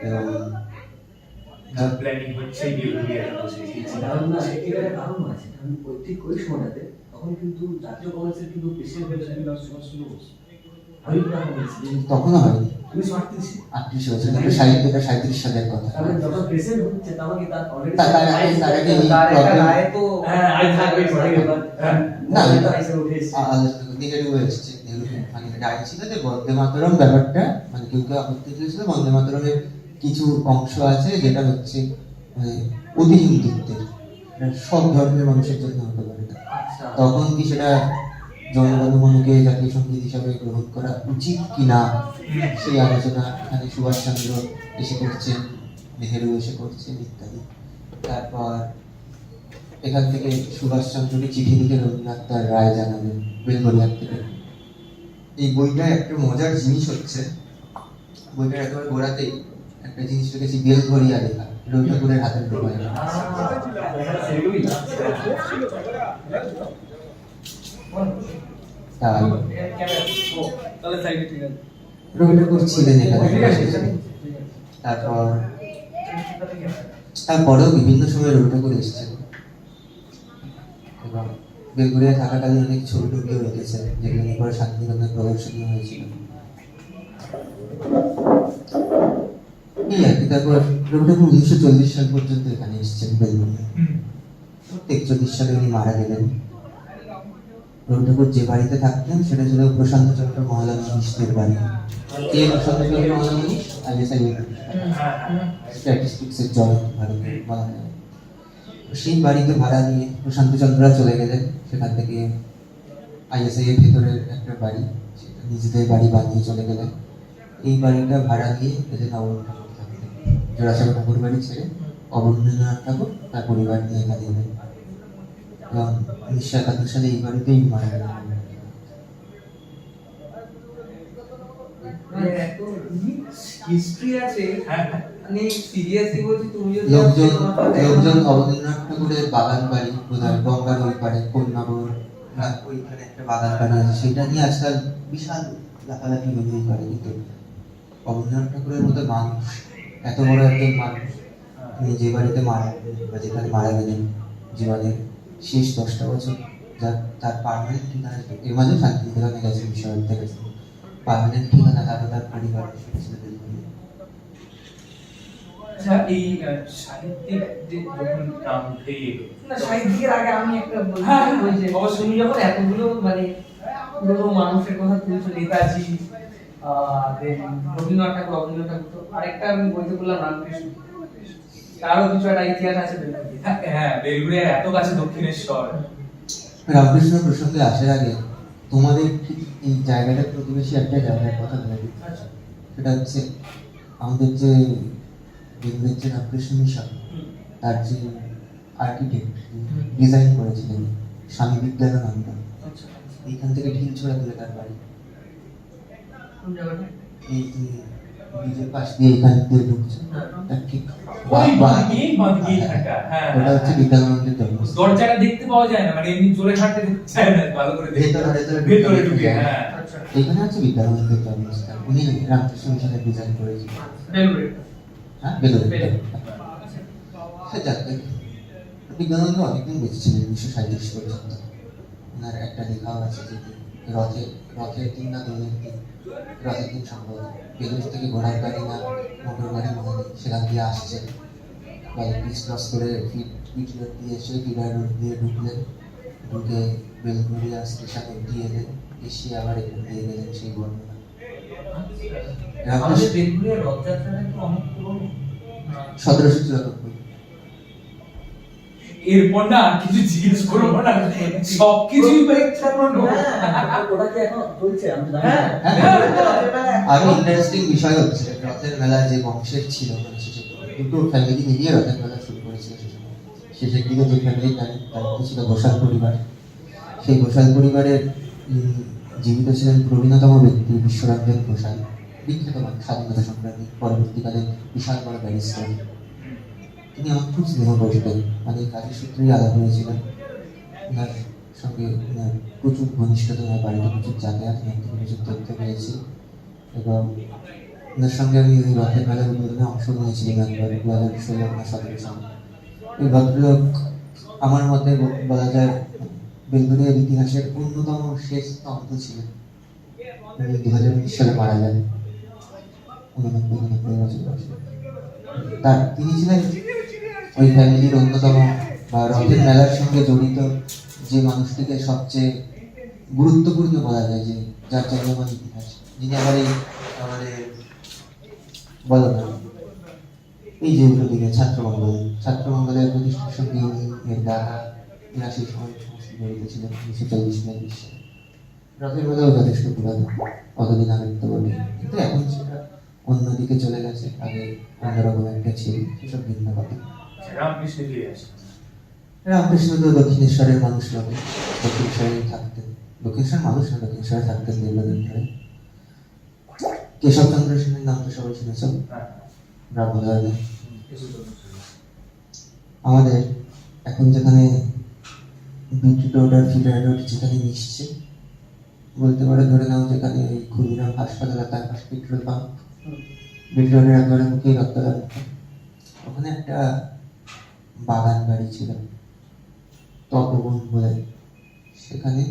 এবং প্ল্যানিং হচ্ছে বেলঘরিয়ায় বসে। কারণ না, এটার একটা কারণ আছে। কারণ ঠিক ওই সময়টাতে তখন কিন্তু জাতীয় কংগ্রেসের কিন্তু প্রেসিডেন্ট হয়েছিল সুভাষচন্দ্র বোস। আমি তখনও হয়নি, 1938 হয়েছিল, 37 সালের কথা। তাহলে যখন প্রেসিডেন্ট হচ্ছে তখন কি তার অলরেডি তার আগে এই তার একটা problem- রায় তো আই থাকবে না, না নেহেরু এসছে, নেহেরু মানে রায় ছিল যে বন্দে মাতরম ব্যাপারটা, মানে কেউ কেউ আপত্তি তুলেছিল বন্দে মাতরমের কিছু অংশ আছে যেটা হচ্ছে মানে অতি হিন্দুত্বের, সব ধর্মের মানুষের জন্য হতে পারে না। তখন কি সেটা জনগণমনকে জাতীয় সঙ্গীত হিসাবে গ্রহণ করা উচিত কিনা, সেই আলোচনা এখানে সুভাষচন্দ্র এসে করছেন, নেহেরু এসে করছেন ইত্যাদি। তারপর এখান থেকে সুভাষচন্দ্রকে চিঠি লিখে রবীন্দ্রনাথ তার রায় জানালেন বেলঘরিয়ার থেকে। এই বইটার একটা মজার জিনিস হচ্ছে, বইটার একেবারে গোড়াতেই একটা জিনিস রেখেছি, বেলঘরিয়া লেখা, রবি ঠাকুরের হাতের লেখা। রবি ঠাকুর ছিলেন এখানে। তারপরেও বিভিন্ন সময় রবি ঠাকুর এসেছেন এবং বেলঘরিয়া থাকাকালীন অনেক ছবি টবিও রেখেছেন, যেগুলো নিয়ে পরে শান্তিনিকেতনে প্রদর্শনী হয়েছিল। এই আর কি। তারপর রবি ঠাকুর 1940 সাল পর্যন্ত এখানে এসেছেন বেলঘরিয়া। 1941 সালে উনি মারা গেলেন। রবি ঠাকুর যে বাড়িতে থাকতেন সেটা ছিল প্রশান্ত চন্দ্র মহলানবিশের বাড়ি। কে প্রশান্ত চন্দ্র মহলানবিশ? ISI স্ট্যাটিস্টিক্সের জনক ভারতে বলা হয়। সেই বাড়িতে ভাড়া নিয়ে প্রশান্ত চন্দ্ররা চলে গেলেন। সেখান থেকে ISI এর ভেতরের একটা বাড়ি, সেটা নিজেদের বাড়ি বানিয়ে চলে গেলেন। এই বাড়িটা ভাড়া নিয়ে এদের অবনীন্দ্রনাথ ঠাকুর থাকতেন। জোড়াসাঁকো ঠাকুর বাড়ি ছেড়ে অবনীন্দ্রনাথ ঠাকুর তার পরিবার নিয়ে এখানে এলেন এবং 1971 সালে এই বাড়িতেই মারা গেলেন। হিস্ট্রি আছে, মানে সিরিয়াসলি বলছি, তুমি যদি লোকজন অবনীন্দ্রনাথ ঠাকুরের বাগান বাড়ি, বোধহয় গঙ্গার ওই পারে কন্যাবর, ওইখানে একটা বাগান বাড়ি আছে, সেটা নিয়ে আজকাল বিশাল লাফালাফি বেরিয়ে করে। কিন্তু অবনীন্দ্রনাথ ঠাকুরের মতো মানুষ, এত বড় একজন মানুষ, তিনি যে বাড়িতে মারা গেলেন বা যেখানে মারা গেলেন জীবনের শেষ 10টা বছর, তার পার্মানেন্ট ঠিকানা, এর মাঝে শান্তিনিকেতনে গেছে, বিশ্বভারতীতে গেছে, পার্মানেন্ট ঠিকানা তার পরিবার ছিল বেলঘরিয়া। আচ্ছা, এই সাহিত্যিক যে যখন নাম উঠে এলো, না, সাহিত্যিকের আগে আমি একটা বলি, হ্যাঁ, ওই যে অবশ্যই। তুমি যখন এতগুলো মানে পুরো মানুষের কথা তুলছো, নেতাজি, রবীন্দ্রনাথ ঠাকুর, অবনীন্দ্রনাথ ঠাকুর, তো আরেকটা আমি বলতে বললাম রামকৃষ্ণ, তারও কিছু একটা ইতিহাস আছে বেলঘরিয়া। হ্যাঁ, বেলঘরিয়ার এত কাছে দক্ষিণেশ্বর। রামকৃষ্ণ প্রসঙ্গে আসার আগে তোমাদের ঠিক এই জায়গাটার প্রতিবেশী একটা জায়গার কথা বলে দিই। আচ্ছা সেটা হচ্ছে আমাদের যে বেলুড়ের যে রামকৃষ্ণ মিশন, তার যে আর্কিটেক্ট ডিজাইন করেছিলেন স্বামী বিদ্যানন্দ, আচ্ছা এইখান থেকে ঢিলছোড়া দূরে তার বাড়ি। কোন জায়গাটা? এই ব্রিজের পাশ দিয়ে এখান দিয়ে ঢুকছে, তার ঠিক ওই বাঁ- বাঁদিকেই থাকা, হ্যাঁ, ওটা হচ্ছে বিদ্যানন্দের জন্মস্থান। দরজাটা দেখতে পাওয়া যায় না, মানে এমনি জোরে হাঁটতে দেখতে যায় না, ভালো করে দেখতে ভেতরে ঢুকে, হ্যাঁ। আচ্ছা এইখানে হচ্ছে বিদ্যানন্দের জন্মস্থান। উনি রামকৃষ্ণ মিশনের ডিজাইন করেছিলেন। বেলুড়ে। হ্যাঁ, বেলুড়ে। বেলুড়ে। সেটা বিদ্যানন্দ অনেকদিন বেঁচে ছিলেন, 1937 পর্যন্ত। ওনার একটা লেখাও আছে যে রথের দিন না দোলের দিন, রথের দিন সম্ভবত বেলুড় থেকে ঘোড়ার গাড়ি না মোটর গাড়ি মনে নেই, সেখান দিয়ে আসছে, ব্রিজ ক্রস করে পিটি রোড দিয়ে এসে ফিডার রোড দিয়ে ঢুকলেন, ঢুকে বেলঘরিয়া স্টেশন অব্দি এলেন, এসে আবার এখান দিয়ে গেলেন, সেই বর্ণনা। আমাদের বেলঘরিয়ার রথযাত্রাটা কি অনেক পুরনো? 1794। এরপর না আর কিছু জিজ্ঞেস করবো না, সবকিছুই পুরনো। ওটা কি এখন চলছে আমি জানি হ্যাঁ না। আরো ইন্টারেস্টিং বিষয় হচ্ছে রথের মেলা যে বংশের ছিল, মানে শেষে দুটো ফ্যামিলি মিলিয়ে রথের মেলা শুরু করেছিল সে সময়। শেষের দিকে যে ফ্যামিলির দায়িত্ব ছিল ঘোষাল পরিবার, সেই ঘোষাল পরিবারের জীবিত ছিলেন প্রবীণতম ব্যক্তি বিশ্বরঞ্জন ঘোষাল, বিখ্যাত মানুষ, স্বাধীনতা সংগ্রামী, পরবর্তীকালে বিশাল বড় ব্যারিস্টার। তিনি আমার খুব স্নেহ করতেন, মানে কাজের সূত্রেই আলাদা হয়েছিলেন। ওনার সঙ্গে ওনার প্রচুর ঘনিষ্ঠতা, ওনার বাড়িতে প্রচুর যাতায়াত, ওনার থেকে প্রচুর তথ্য পেয়েছি। এবং ওনার সঙ্গে আমি ওই রথের মেলার উদ্বোধনে অংশ নিয়েছিলাম একবার 2016 বা 17 সালে। এই ভদ্রলোক আমার মতে বলা যায় বেলঘরিয়ার ইতিহাসের অন্যতম শেষ স্তম্ভ ছিলেন। উনি 2019 সালে মারা যান, 89 বছর বয়সে। তিনি ছিলেন ওই ফ্যামিলির অন্যতম বা রথের মেলার সঙ্গে জড়িত যে মানুষটিকে সবচেয়ে গুরুত্বপূর্ণ বলা যায়, যে যার চলমান ইতিহাস, যিনি আবার এই আমাদের বলো না এই যে উল্টো দিকে ছাত্রমঙ্গলের প্রতিষ্ঠার সঙ্গে উনি এর দ্বারা 83 সময় সমস্ত জড়িত ছিলেন, 1940-42 সালে। রথের মেলাও যথেষ্ট পুরানো, কতদিন আগের তো বলি, কিন্তু এখন সেটা অন্যদিকে চলে গেছে, আগে অন্যরকম একটা ছিল, সেসব ভিন্ন কথা। রামকৃষ্ণ দিয়ে আসে। রামকৃষ্ণ তো দক্ষিণেশ্বরের মানুষ লোকে, দক্ষিণেশ্বরেই থাকতেন, দক্ষিণেশ্বর মানুষ না, দক্ষিণেশ্বরে থাকতেন দীর্ঘদিন ধরে। কেশবচন্দ্র সেনের নাম তো সবাই শুনেছ, ব্রাহ্মধর্মে। আমাদের এখন যেখানে বিটি রোড আর ফিডার রোড যেখানে মিশছে, বলতে পারে ধরে নাও যেখানে ওই ক্ষুদিরাম হাসপাতাল আর তার পাশে পেট্রোল পাম্প, বিটি রোডের একবারে মুখেই রক্তদান, ওখানে একটা বাগান বাড়ি ছিল তপবন বলে। সেখানে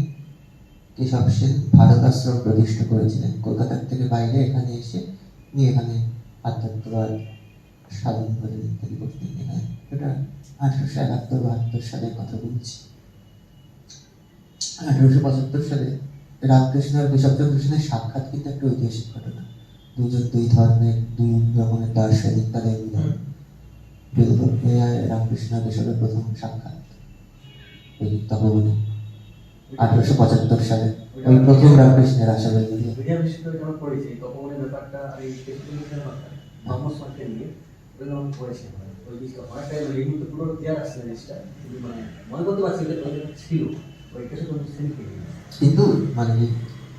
কেশব সেন ভারত আশ্রম প্রতিষ্ঠা করেছিলেন কলকাতার থেকে বাইরে এখানে এসে, নিয়ে এখানে আধ্যাত্মবাদ সাধন করে ইত্যাদি করতেন। এখানে এটা 1871-72 সালের কথা বলছি। 1875 সালে রামকৃষ্ণ আর কেশবচন্দ্র সেনের সাক্ষাৎ কিন্তু একটা ঐতিহাসিক ঘটনা। দুই ধর্মের, দুই রকমের দার্শনিক, তাদের মিলন। রামকৃষ্ণ কেশবের প্রথম সাক্ষাৎ ওই তপবনে 1875 সালে, ওই প্রথম রামকৃষ্ণের আসা বেলঘরিয়া। মিডিয়া বিশ্ববিদ্যালয়ে যখন পড়েছি তপবনের ব্যাপারটা আর এই টেকনোলজির ব্যাপারটা ধর্মসমাজকে নিয়ে ওইগুলো আমি পড়েছি। ওই জিনিসটা অনেকটা এই মুহূর্তে পুরো ক্লিয়ার আসছে জিনিসটা, কিন্তু মানে মনে করতে পারছি যে ওই ছিল ওই কেসে কোনো সিনকে, কিন্তু মানে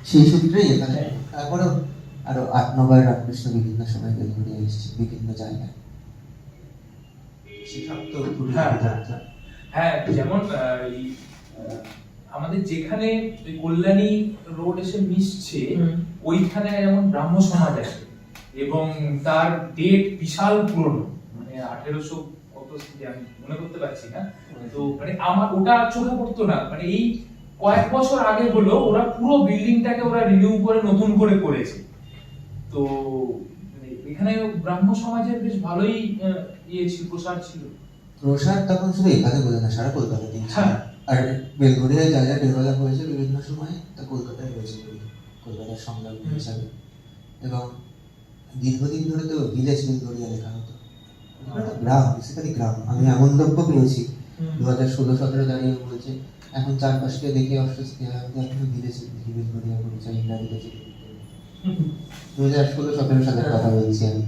সেই সূত্রেই এখানে তারপরেও আরো 8-9 রামকৃষ্ণ বিভিন্ন সময় বেলঘরিয়া এসেছে, বিভিন্ন জায়গায়। সেসব তো হ্যাঁ। যাত্রা। হ্যাঁ, যেমন এই, আমাদের যেখানে ওই কল্যাণী রোড এসে মিশছে, ওইখানে যেমন ব্রাহ্ম সমাজ আছে এবং তার ডেট বিশাল পুরনো, মানে 1800 কত থেকে আমি মনে করতে পারছি না। তো মানে আমার ওটা চোখে পড়তো না, মানে এই কয়েক বছর আগে হলো ওরা পুরো বিল্ডিংটাকে ওরা রিনিউ করে নতুন করে করেছে। তো মানে এখানে ব্রাহ্ম সমাজের বেশ ভালোই ইয়ে ছিল, প্রসার ছিল। প্রসার তখন শুধু এখানে বলে না, সারা কলকাতাতে। হ্যাঁ। আর বেলঘরিয়ায় যা যা ডেভেলপ হয়েছে বিভিন্ন সময়ে, তা কলকাতায় হয়েছে কলকাতার সংলগ্ন হিসাবে। এবং দীর্ঘদিন ধরে তো ভিলেজ বেলঘরিয়া লেখা হতো, গ্রাম, বেসিক্যালি গ্রাম। আমি এমন দ্রব্য পেয়েছি হুম। 2016-17 দাঁড়িয়ে বলছে এখন চারপাশকে দেখে অস্বস্তি হয়, আমি এখনো বিদেশে দেখি বেলগড়িয়া পরিচয় ইংরাজিতে চিঠি লিখতে হবে। 2016-17 সালের কথা বলছি আমি,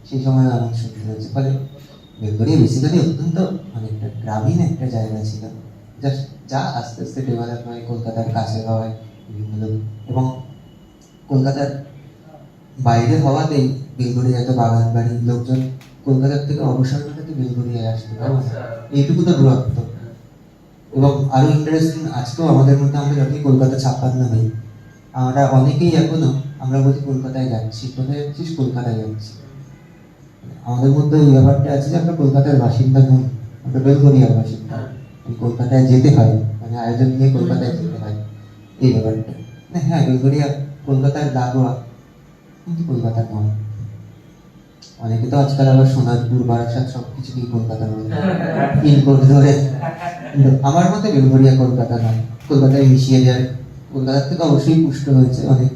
সেই সময় অনেক শুনতে হয়েছে। ফলে বেলগড়িয়া বেসিক্যালি অত্যন্ত মানে একটা গ্রামীণ একটা জায়গা ছিল, যা আস্তে আস্তে ডেভেলপ হয়, কলকাতার কাছে হওয়ায় বিভিন্ন লোক, এবং কলকাতার বাইরে হওয়াতেই বেলগড়িয়া এত বাগান বাড়ি, লোকজন কলকাতার থেকে অবসর কাটাতে বেলগড়িয়ায় আসতে পারে, এইটুকু তো দূরত্ব। এবং আরো ইন্টারেস্টিং, আজকেও আমাদের মধ্যে আমরা যতই কলকাতা 56 হই, আমরা অনেকেই এখনো আমরা বলছি কলকাতায় যাচ্ছি, কোথায় যাচ্ছিস, কলকাতায় যাচ্ছি। আমাদের মধ্যে এই ব্যাপারটা আছে যে আমরা কলকাতার বাসিন্দা নই, আমরা বেলগড়িয়ার বাসিন্দা। এই কলকাতায় যেতে হয়, মানে আয়োজন নিয়ে কলকাতায় যেতে হয়, এই ব্যাপারটা। হ্যাঁ, বেলগড়িয়া কলকাতার লাগোয়া, কিন্তু কলকাতা নয়। অনেকে তো আজকাল আবার সোনারপুর, বারাসাত সবকিছুকেই কলকাতা বলে, পিনকোড ধরে। কিন্তু আমার মতে বেলগড়িয়া কলকাতা নয়, কলকাতায় মিশিয়ে যায়। কলকাতার থেকে অবশ্যই পুষ্ট হয়েছে অনেক,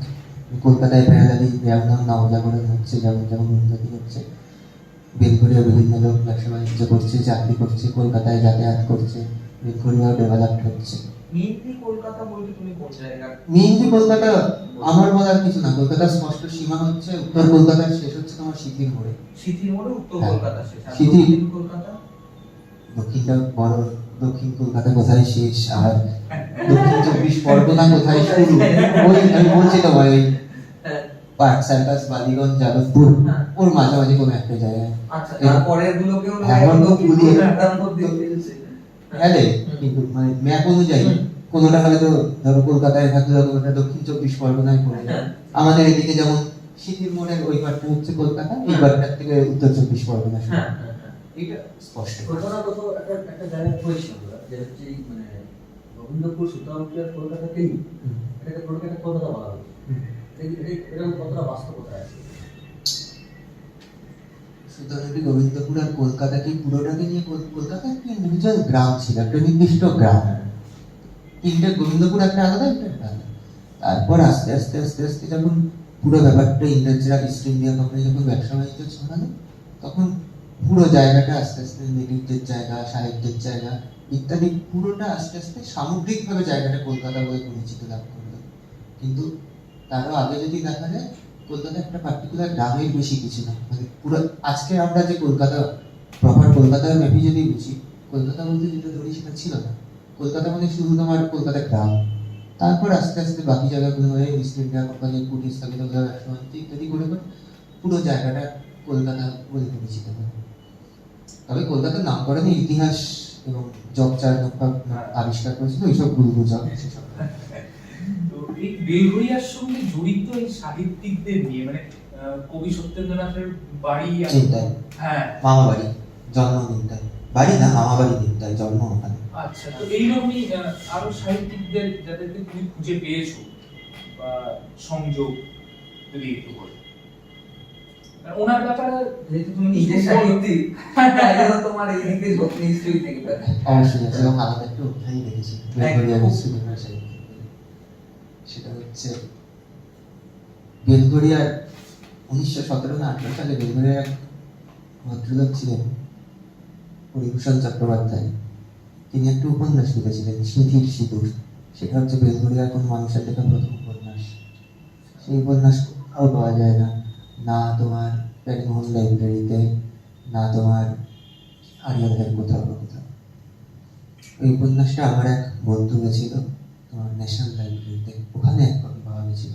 কলকাতায় বেড়ালি যেমন নবজাগরণ হচ্ছে, যেমন যেমন উন্নতি হচ্ছে, বেলগড়িয়া বিভিন্ন লোক ব্যবসা বাণিজ্য করছে, চাকরি করছে, কলকাতায় যাতায়াত করছে, বেলগড়িয়াও ডেভেলপড হচ্ছে। মেইনলি কলকাতা বলতে তুমি কোন জায়গা? মেইনলি কলকাতা আমার বলার কিছু না, কলকাতার স্পষ্ট সীমা হচ্ছে উত্তর কলকাতার শেষ হচ্ছে তোমার সিথির মোড়ে। সিথির মোড়ে উত্তর হ্যাঁ। কলকাতা শেষ, আর সিথি- দক্ষিণ কলকাতা? দক্ষিণটা বড়, দক্ষিণ কলকাতা কোথায় শেষ আর দক্ষিণ 24 পরগনা কোথায় শুরু, ওই আমি বলছি তো ভাই, পার্ক সার্কাস, বালিগঞ্জ, যাদবপুর, ওর মাঝামাঝি কোনো একটা জায়গায়। আচ্ছা, তারপরের গুলোকেও লোক এখন তো দক্ষিণ পুলিশ- কলকাতার মধ্যে ফেলছে। হ্যাঁ, কিন্তু মানে ম্যাপ অনুযায়ী কোনোটা হয়তো ধরো কলকাতায় থাকলে কোনোটা দক্ষিণ 24 পরগনায় পড়ে যায়। আমাদের এদিকে যেমন সিথির মোড়ের ওই পারটা হচ্ছে কলকাতা, এই পারটার থেকে উত্তর 24 পরগনা শুরু। হ্যাঁ, হ্যাঁ, হ্যাঁ। এটা স্পষ্ট। কোথাও না কোথাও একটা জায়গায় পড়েছিলাম যে হচ্ছে এই মানে গোবিন্দপুর সুলতানপুরের কলকাতাতেই এটাকে কলকাতা কলকাতা বলা হয়। এরকম কতটা বাস্তবতা আছে? সুতরাং গোবিন্দপুর আর কলকাতাকে পুরোটাকে নিয়ে কলকাতা একটা ইন্ডিভিজুয়াল গ্রাম ছিল, একটা নির্দিষ্ট গ্রাম। তিনটে, গোবিন্দপুর একটা আলাদা, একটা আলাদা। তারপর আস্তে আস্তে আস্তে আস্তে যখন পুরো ব্যাপারটা ইংরেজরা, ইস্ট ইন্ডিয়া কোম্পানি যখন ব্যবসা বাণিজ্য ছড়ালো, তখন পুরো জায়গাটা আস্তে আস্তে নেটিভদের জায়গা, সাহিত্যের জায়গা ইত্যাদি পুরোটা আস্তে আস্তে সামগ্রিকভাবে জায়গাটা কলকাতা বলে পরিচিতি লাভ করলো। কিন্তু তারও আগে যদি দেখা যায়, কলকাতা একটা পার্টিকুলার গ্রামের বেশি কিছু না, মানে পুরো আজকে আমরা যে কলকাতা প্রপার কলকাতার ম্যাপি যদি বুঝি, কলকাতা বলতে যেটা ধরি সেটা ছিল না। কলকাতা মানে শুধু তোমার কলকাতা গ্রাম, তারপর আস্তে আস্তে বাকি জায়গাগুলো হয়ে ইস্ট ইন্ডিয়া কোম্পানি, কুটির স্থাপিত ব্যবসা বাণিজ্য ইত্যাদি করে করে পুরো জায়গাটা কলকাতা বলে পরিচিত হয়। তবে কলকাতার নামকরণের ইতিহাস এবং জগচার আবিষ্কার করেছিল ওইসব গুলগুজব সেসব। তো এই বেলঘড়িয়ার সঙ্গে জড়িত এই সাহিত্যিকদের নিয়ে, মানে কবি সত্যেন্দ্রনাথের বাড়ি চিন্তায় হ্যাঁ, মামা বাড়ি, জন্ম নিমতায়, বাড়ি না মামা বাড়ি নিমতায়, জন্ম ওখানে। আচ্ছা, তো এইরকমই আরো সাহিত্যিকদের যাদেরকে তুমি খুঁজে পেয়েছো বা সংযোগ যদি একটু বলো, ওনার ব্যাপারে। যেহেতু তুমি নিজে সাহিত্যিক, তাই জন্য তোমার এই দিকে ঝোঁক নিশ্চয়ই থাকবে। অবশ্যই আছে, এবং আলাদা একটা অধ্যায় দেখেছি বেলগড়িয়া বিশ্ববিদ্যালয় সাহিত্য। সেটা হচ্ছে বেলগড়িয়ার 1917 না 18 সালে বেলগড়িয়ার এক ভদ্রলোক ছিলেন হরিভূষণ চট্টোপাধ্যায়। তিনি একটা উপন্যাস লিখেছিলেন স্মৃতির সিঁদুর। সেটা হচ্ছে বেলগড়িয়ার কোন মানুষের লেখা প্রথম উপন্যাস। সেই উপন্যাস কোথাও পাওয়া যায় না, না তোমার প্যারিমোহন লাইব্রেরিতে, না তোমার আরিয়ালের কোথাও বা কোথাও। ওই উপন্যাসটা আমার এক বন্ধু গেছিল তোমার ন্যাশনাল লাইব্রেরিতে, ওখানে এক কপি পাওয়া গেছিল।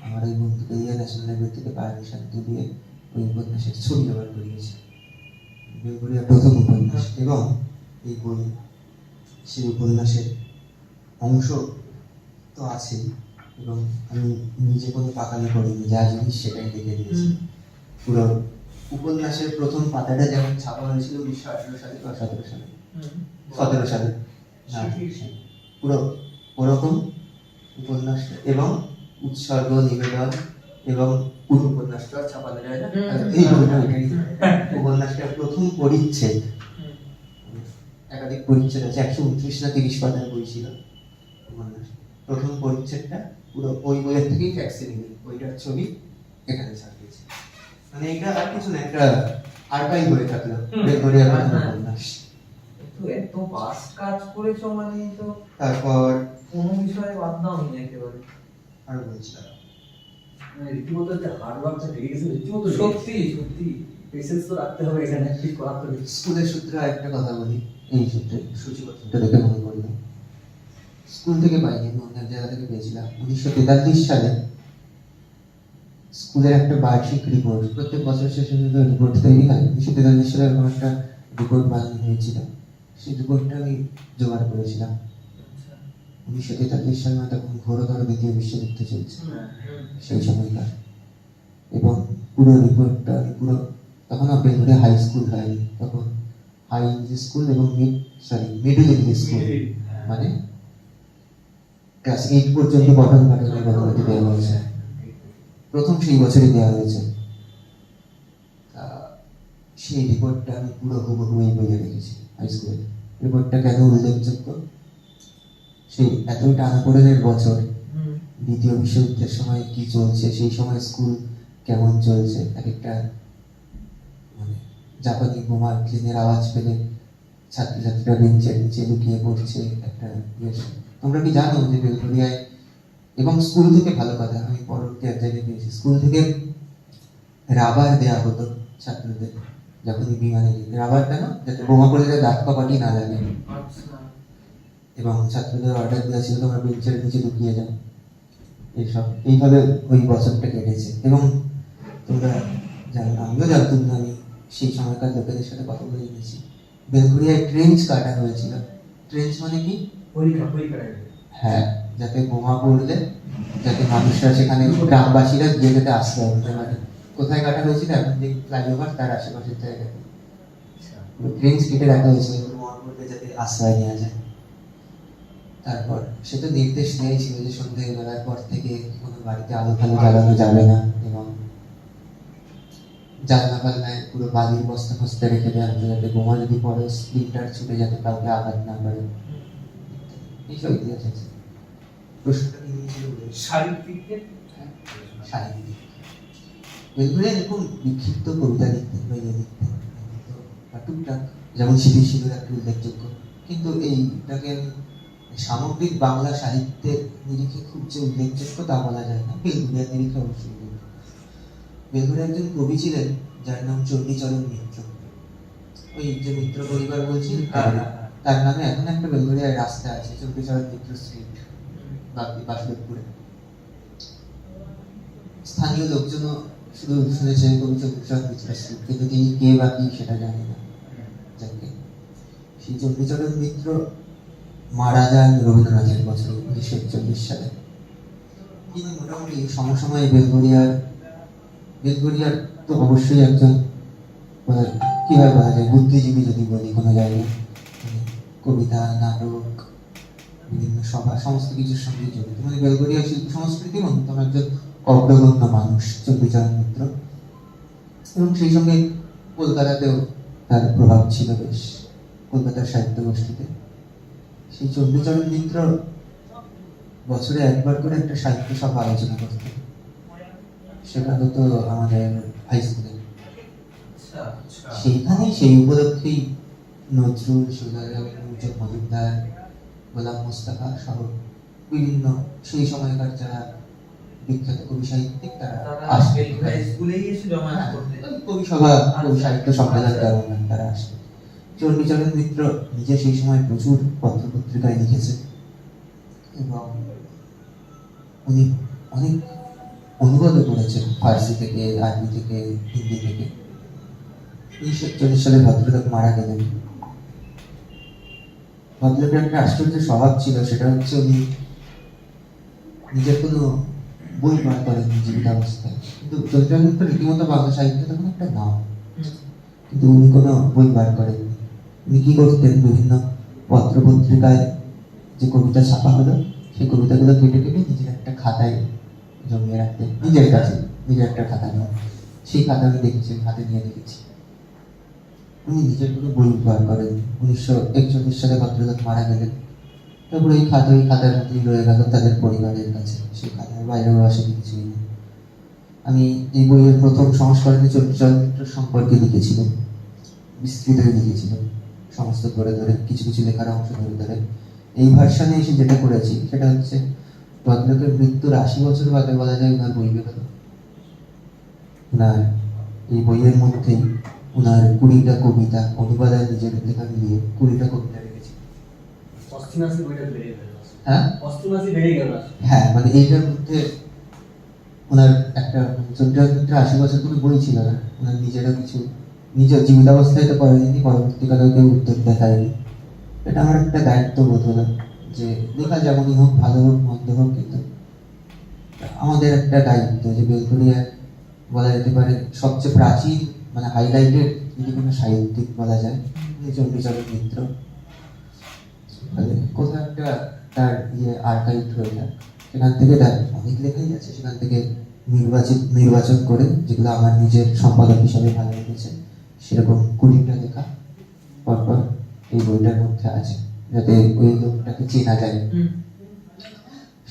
আমার ওই বন্ধুকে গিয়ে ন্যাশনাল লাইব্রেরি থেকে পারমিশন দিয়ে ওই উপন্যাসের ছবি জোগাড় করিয়েছে। বেলগড়িয়ার প্রথম উপন্যাস, এবং এই বই সেই উপন্যাসের অংশ তো আছেই, এবং আমি নিজে কোনো পাকামি করিনি, যা জিনিস সেটাই লিখে দিয়েছি। পুরো উপন্যাসের প্রথম পাতাটা যেমন ছাপা হয়েছিল 1918 সালে বা 17 সালে, 17 সালে না, পুরো ওরকম উপন্যাস, এবং উৎসর্গ, নিবেদন এবং পুরো উপন্যাসটা ছাপানো যায় না, এই বইটা ওইটাই। উপন্যাসটার প্রথম পরিচ্ছেদ, একাধিক পরিচ্ছেদ আছে, 129 না 30 পাতার বই ছিল উপন্যাস। প্রথম পরিচ্ছেদটা পুরো ওই বইয়ের থেকেই ফ্যাক্সিমিলি, ওইটার ছবি এখানে ছাপিয়েছে। মানে এটা আর কিছু না, একটা আর্কাইভ হয়ে থাকলো বেলগড়িয়ার প্রথম উপন্যাস। তো এত বাস কাজ করেছো মানে তো তারপর কোনো বিষয়ে বাদ দাওনি একেবারে। আর বলছিলাম মানে রীতিমতো একটা হার্ড ওয়ার্ক যে ডেডিকেশন রীতিমতো সত্যি সত্যি পেশেন্স তো রাখতে হবে এখানে ঠিক করার তো নেই। স্কুলের সূত্রে আরেকটা কথা বলি, এই সূত্রে সূচিপত্রটা দেখে মনে করলাম। স্কুল থেকে পাইনি, আমি অন্য এক জায়গা থেকে পেয়েছিলাম। 1943 সালে স্কুলের একটা বার্ষিক রিপোর্ট, প্রত্যেক বছর শেষে রিপোর্ট তৈরি হয়। 1943 সালে এরকম একটা রিপোর্ট বানানো হয়েছিল, সেই রিপোর্টটা আমি জোগাড় করেছিলাম। 1943 সালে তখন ঘোরতর দ্বিতীয় বিশ্বযুদ্ধ চলছে সেই সময়কার, এবং পুরো রিপোর্টটা আমি তখন বেলঘড়িয়া হাই স্কুল হয়নি, তখন হাই ইংলিশ স্কুল এবং মিডল ইংলিশ স্কুল, মানে ক্লাস 8 পর্যন্ত পঠন পাঠনের অনুমতি দেওয়া হয়েছে, প্রথম সেই বছরই দেওয়া হয়েছে। সেই রিপোর্টটা আমি পুরো হুবহু এই বইয়ে রেখেছি। হাই স্কুলের রিপোর্টটা কেন উল্লেখযোগ্য, সেই এতই টানাপোড়েনের বছর, দ্বিতীয় বিশ্বযুদ্ধের সময় কি চলছে, সেই সময় স্কুল কেমন চলছে, এক একটা মানে জাপানি বোমার ক্লিনের আওয়াজ পেলে ছাত্রছাত্রীরা বেঞ্চের নিচে লুকিয়ে পড়ছে একটা ইয়ে। তোমরা কি জানো যে বেলঘড়িয়ায়, এবং স্কুল থেকে ভালো কথা, আমি পরবর্তী এক জায়গায় পেয়েছি, স্কুল থেকে রাবার দেওয়া হতো ছাত্রদের যখনই বিমানে যেত। রাবার কেন? যাতে বোমা পড়লে দাঁত কপাটি না লাগে। এবং ছাত্রদের অর্ডার দেওয়া ছিল তোমরা বেঞ্চের নিচে লুকিয়ে যাও। এইসব এইভাবে ওই বছরটা কেটেছে। এবং তোমরা জানো, আমিও জানতাম না, আমি সেই সময়কার লোকেদের সাথে কথা বলে জেনেছি বেলঘড়িয়ায় ট্রেঞ্চ কাটা হয়েছিল। ট্রেঞ্চ মানে কি? পরীক্ষা হ্যাঁ, যাতে বোমা পড়লে যাতে মানুষরা সেখানে, গ্রামবাসীরা যে যাতে আশ্রয় হতে পারে। কোথায় কাটা হয়েছিল? এখন যে ফ্লাইওভার তার আশেপাশের জায়গায় ট্রেঞ্চ কেটে রাখা হয়েছিল বোমা পড়লে যাতে আশ্রয় নেওয়া যায়। তারপর সেটা নির্দেশ নেওয়াই ছিল যে সন্ধ্যেবেলার পর থেকে কোনো বাড়িতে আলো ফালো জ্বালানো যাবে না, এবং জানলা পাল্লায় পুরো বালির বস্তা ফস্তা রেখে দেওয়া হতো যাতে বোমা যদি পড়ে স্প্লিন্টার ছুটে যাতে কাউকে আঘাত না করে। এইসব ইতিহাস আছে। প্রশ্নটা কি নিয়েছিল? সাহিত্যিকের সাহিত্যিক বেলঘড়িয়া এরকম বিক্ষিপ্ত কবিতা লিখতেন বা ইয়ে লিখতেন টুকটাক, যেমন স্মৃতি শিবির একটা উল্লেখযোগ্য। কিন্তু এইটাকে সামগ্রিক বাংলা সাহিত্যের নিরিখে খুব যে উল্লেখযোগ্য তা বলা যায় না। বেলঘড়িয়ার নিরিখে অবশ্যই বেলঘড়িয়া একজন কবি ছিলেন যার নাম চণ্ডীচরণ মিত্র। ওই যে মিত্র পরিবার বলছি, তার নামে এখন একটা বেলঘড়িয়ার রাস্তা আছে, চণ্ডীচরণ মিত্র স্ট্রিট, বাসুদেবপুরে। স্থানীয় লোকজনও শুধু শুনেছে কবি চণ্ডীচরণ মিত্র স্ট্রিট, কিন্তু তিনি কে বা কি সেটা জানে না। যাকে সেই চণ্ডীচরণ মিত্র মারা যান রবীন্দ্রনাথের বছর 1941 সালে। তিনি মোটামুটি সমসময়ে বেলঘড়িয়ার তো অবশ্যই একজন কিভাবে বলা যায় বুদ্ধিজীবী যদি বলি কোনো জায়গায়, কবিতা, নাটক, বিভিন্ন সভা সমস্ত কিছুর সঙ্গে জড়িত, মানে বেলঘড়িয়া শিল্প সংস্কৃতির অন্যতম একজন অগ্রগণ্য মানুষ চণ্ডীচরণ মিত্র। এবং সেই সঙ্গে কলকাতাতেও তার প্রভাব ছিল বেশ, কলকাতার সাহিত্য গোষ্ঠীতে। সেই চণ্ডীচরণ মিত্র বছরে একবার করে একটা সাহিত্য সভা আলোচনা করতেন, সেটা হতো আমাদের হাই স্কুলে। সেইখানে সেই উপলক্ষেই নজরুল, সুজয় মজুমদার, গোলাম মোস্তফা সহ বিভিন্ন সেই সময়কার যারা বিখ্যাত কবি সাহিত্যিক তারা আসতেন। স্কুলেই এসে জমায়েত করতেন। কবি সভা, কবি সাহিত্য সম্মেলন তারা আসতেন। চণ্ডীচরণ মিত্র নিজে সেই সময় প্রচুর পত্র পত্রিকায় লিখেছে, এবং উনি অনেক অনুবাদও করেছেন ফার্সি থেকে, আরবি থেকে, হিন্দি থেকে। 1941 সালে ভদ্রলোক মারা গেলেন। ভদ্রলোকের একটা আশ্চর্য স্বভাব ছিল, সেটা হচ্ছে উনি নিজের কোনো বই বার করেন জীবিতাবস্থায়। কিন্তু চণ্ডীচরণ মিত্র রীতিমতো বাংলা সাহিত্য তখন একটা নাম, কিন্তু উনি কোনো বই বার করেননি। উনি কি করতেন, বিভিন্ন পত্র পত্রিকায় যে কবিতা ছাপা হলো সেই কবিতাগুলো কেটে কেটে নিজের একটা খাতায় জমিয়ে রাখতেন, নিজের কাছে, নিজের একটা খাতা নিয়ে। সেই খাতা আমি দেখেছি, হাতে নিয়ে দেখেছি। উনি নিজের কোনো বই বার করেন। 1941 সালে ভদ্রলোক মারা গেলেন। তারপরে ওই খাতার মধ্যেই রয়ে গেল তাদের পরিবারের কাছে, সেই খাতার বাইরেও আসেনি কিছুই না। আমি এই বইয়ের প্রথম সংস্করণে চণ্ডীচরণ মিত্র সম্পর্কে লিখেছিলাম, বিস্তৃত লিখেছিলাম, সমস্ত ধরে ধরে কিছু কিছু লেখার অংশ ধরে ধরে এই ভার্সানে এসে যেটা করেছি সেটা হচ্ছে ভদ্রলোকের মৃত্যুর 80 বছর বাদে বলা যায় ওনার বই বেরোলো। ওনার এই বইয়ের মধ্যেই ওনার 20টা কবিতা অনুবাদ আর নিজের লেখা মিলিয়ে 20টা কবিতা রেখেছি। অস্টিনাসি বইটা বেরিয়ে গেল। হ্যাঁ অস্টিনাসি বেরিয়ে গেল। হ্যাঁ, মানে এইটার মধ্যে ওনার একটা চন্দ্রযাত্রা 80 বছর কোনো বই ছিল না, ওনার নিজেরও কিছু নিজের জীবিতাবস্থায় তো করেনি, পরবর্তীকালেও কেউ উদ্যোগ দেখায়নি। এটা আমার একটা দায়িত্ব বোধ হলো যে লেখা যেমনই হোক, ভালো হোক মন্দ হোক, কিন্তু আমাদের একটা দায়িত্ব যে বেলঘরিয়ার বলা যেতে পারে সবচেয়ে প্রাচীন মানে হাইলাইটেড যদি কোনো সাহিত্যিক বলা যায় চণ্ডীচরণ মিত্র, কোথাও একটা তার আর্কাইভ হয়ে যায়, সেখান থেকে তার অনেক লেখাই আছে, সেখান থেকে নির্বাচন করে যেগুলো আমার নিজের সম্পাদক হিসাবে ভালো লেগেছে সেরকম 20টা লেখা পরপর এই বইটার মধ্যে আছে, যাতে ওই লোকটাকে চেনা যায়।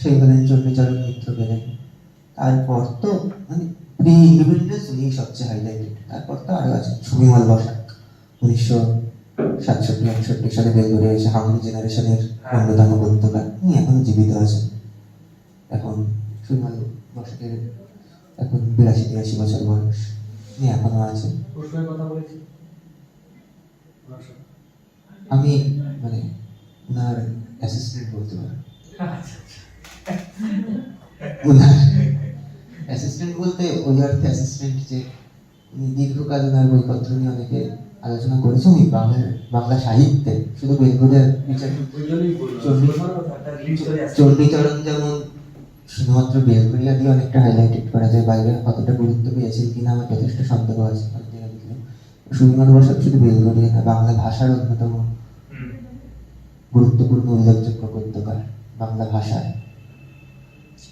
সেই হলেন চণ্ডীচরণ মিত্র গেলেন। তারপর তো মানে প্রি ইন্ডিপেন্ডেন্স উনি সবচেয়ে হাইলাইটেড। তারপর তো আরো আছে সুবিমল বসাক, 1967-68 সালে বেলঘরিয়া এসে হামলি জেনারেশনের অন্যতম গদ্যকার, উনি এখনো জীবিত আছেন। এখন সুবিমল বসাকের এখন 82-83 বছর বয়স, উনি এখনো আছেন। প্রশ্নের কথা বলেছি ওনার সাথে। আমি মানে ওনার অ্যাসিস্ট্যান্ট বলতে পারি। ওনার অ্যাসিস্ট্যান্ট বলতে ওই অর্থে অ্যাসিস্ট্যান্ট যে উনি দীর্ঘকাল ওনার বইপত্র নিয়ে অনেকে আলোচনা করেছে। উনি বাংলা সাহিত্যে শুধু বেলঘরিয়ার বিচার ওই জন্যই বললাম। একটা লিস্ট চলে আসছে। চণ্ডীচরণ যেমন শুধুমাত্র বেলঘরিয়া দিয়ে অনেকটা হাইলাইটেড করা যায়, বাইরে কতটা গুরুত্ব পেয়েছে কিনা আমার যথেষ্ট সন্দেহ আছে। সুবিমল বসাক শুধু বেলঘরিয়া না, বাংলা ভাষার অন্যতম গুরুত্বপূর্ণ উল্লেখযোগ্য গদ্যকার বাংলা ভাষায়।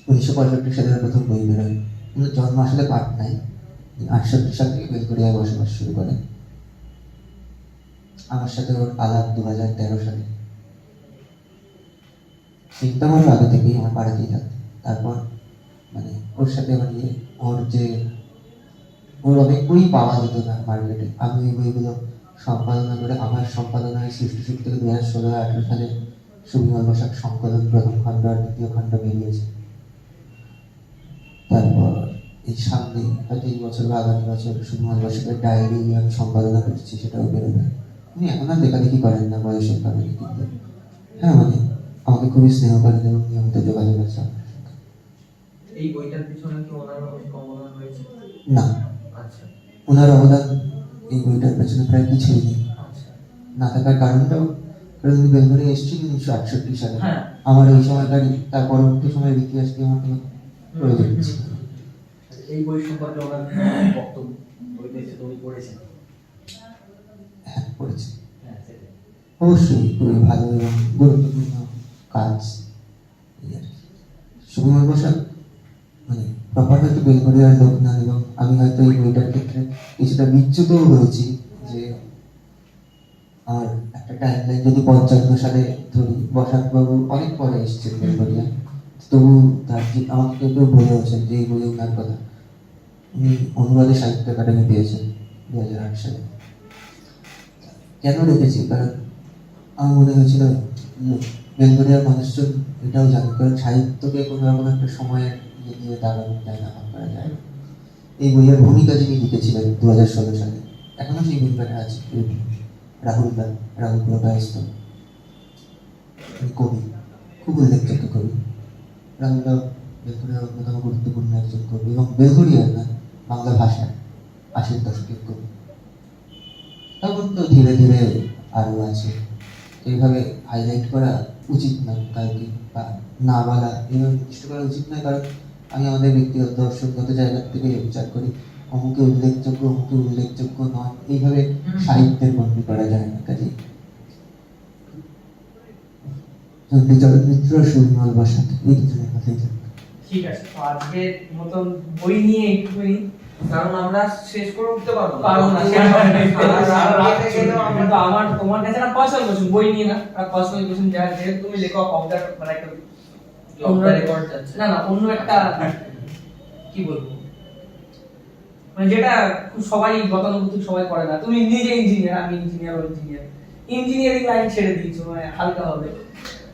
1965 সালে প্রথম বই বেরোয়। ওনার জন্ম আসলে পাটনায়, 68 সাল থেকে বেলঘরিয়ায় বসবাস শুরু করেন। আমার সাথে ওর আলাপ 2013 সালে। চিন্তা আমার আগে থেকেই আমার পাড়াতেই থাকতো। তারপর মানে ওর সাথে আমার ওর অনেক বই পাওয়া যেত না মার্কেটে। আমি ওই বইগুলো সম্পাদনা করে আমার সম্পাদনায় সৃষ্টিশীল থেকে 2016-18 সালে সুবিমল বসাক সংকলন প্রথম খণ্ড আর দ্বিতীয় খণ্ড বেরিয়েছে। তারপর এই সামনে হয়তো এই বছর বা আগামী বছর সুবিমল বসাকের ডায়েরি আমি সম্পাদনা করছি, সেটাও বেরোবে। উনি এখন আর লেখালেখি করেন না বয়সের কারণে, কিন্তু হ্যাঁ মানে আমাকে খুবই স্নেহ করেন এবং নিয়মিত যোগাযোগ আছে আমার সাথে। এই বইটার পিছনে কি ওনার অবদান রয়েছে? না, আচ্ছা ওনার অবদান এই বইটার পেছনে প্রায় কিছুই নেই। আচ্ছা। না থাকার কারণটাও কারণ উনি বেলঘরিয়া এসেছিলেন 1968 সালে। হ্যাঁ। আমার ওই সময়কার তার পরবর্তী সময়ের ইতিহাস দিয়ে আমার কোনো প্রয়োজন ছিল না। এই বই সম্পর্কে ওনার বক্তব্য বইতে এসে উনি পড়েছেন। হ্যাঁ, পড়েছি। হ্যাঁ সেটাই। অবশ্যই খুবই ভালো এবং গুরুত্বপূর্ণ কাজ। এই আর কি। সুবিমল বসাক মানে প্রপার হয়তো বেলঘরিয়ার লোক না, এবং আমি হয়তো এই বইটার ক্ষেত্রে কিছুটা বিচ্যুতও হয়েছি যে আমার একটা টাইম লাইন যদি 55 সালে ধরি, বসাকবাবু অনেক পরে এসেছেন বেলঘরিয়া, তবু তার আমাকে কেউ কেউ বলেওছেন যে এই বইয়ে ওনার কথা। উনি অনুবাদে সাহিত্য একাডেমি পেয়েছেন 2008 সালে। কেন রেখেছি? কারণ আমার মনে হয়েছিল বেলঘরিয়ার মানুষজন এটাও জানে, কারণ সাহিত্যকে কোনো রকম একটা সময়ের দিয়ে দাঁড়ানো যায় না, করা যায় না। এই বইয়ের ভূমিকা যিনি লিখেছিলেন 2016 সালে, এখনো সেই ভূমিকাটা আছে। রাহুল প্রকাশিত কবি, খুব উল্লেখযোগ্য কবি। রাহুল বেলঘরিয়ার অন্যতম গুরুত্বপূর্ণ একজন কবি, এবং বেলঘরিয়ার না বাংলা ভাষার 80-এর দশকের কবি। তখন তো ধীরে ধীরে আরো আছে। এইভাবে হাইলাইট করা উচিত না কাউকে, বা না বলা এইভাবে নির্দিষ্ট করা উচিত নয়, কারণ আমি আমাদের ব্যক্তিগত দর্শকগত জায়গা থেকে বিচার করি অমুকে উল্লেখযোগ্য অমুকে উল্লেখযোগ্য নয়, এইভাবে সাহিত্যের বন্দী করা যায় না। কাজে চণ্ডীচরণ মিত্র, সুবিমল বসাক, এই দুজনের কথাই জানি। ঠিক আছে, তো আজকের মতন বই নিয়ে একটুখানি, কারণ আমরা শেষ করে উঠতে পারবো না। পারবো না, আমরা কিন্তু আমার তোমার কাছে একটা পার্সোনাল কোশ্চেন, বই নিয়ে না, একটা পার্সোনাল কোশ্চেন, যেহেতু তুমি লেখক অফ দ্য মানে একটা অফ দ্য রেকর্ড যাচ্ছে। না অন্য একটা কি বলবো, মানে যেটা খুব সবাই গতানুগতিক সবাই করে না। তুমি নিজে ইঞ্জিনিয়ার, আমি ইঞ্জিনিয়ার, ইঞ্জিনিয়ারিং লাইন ছেড়ে দিয়েছো মানে হালকা হবে,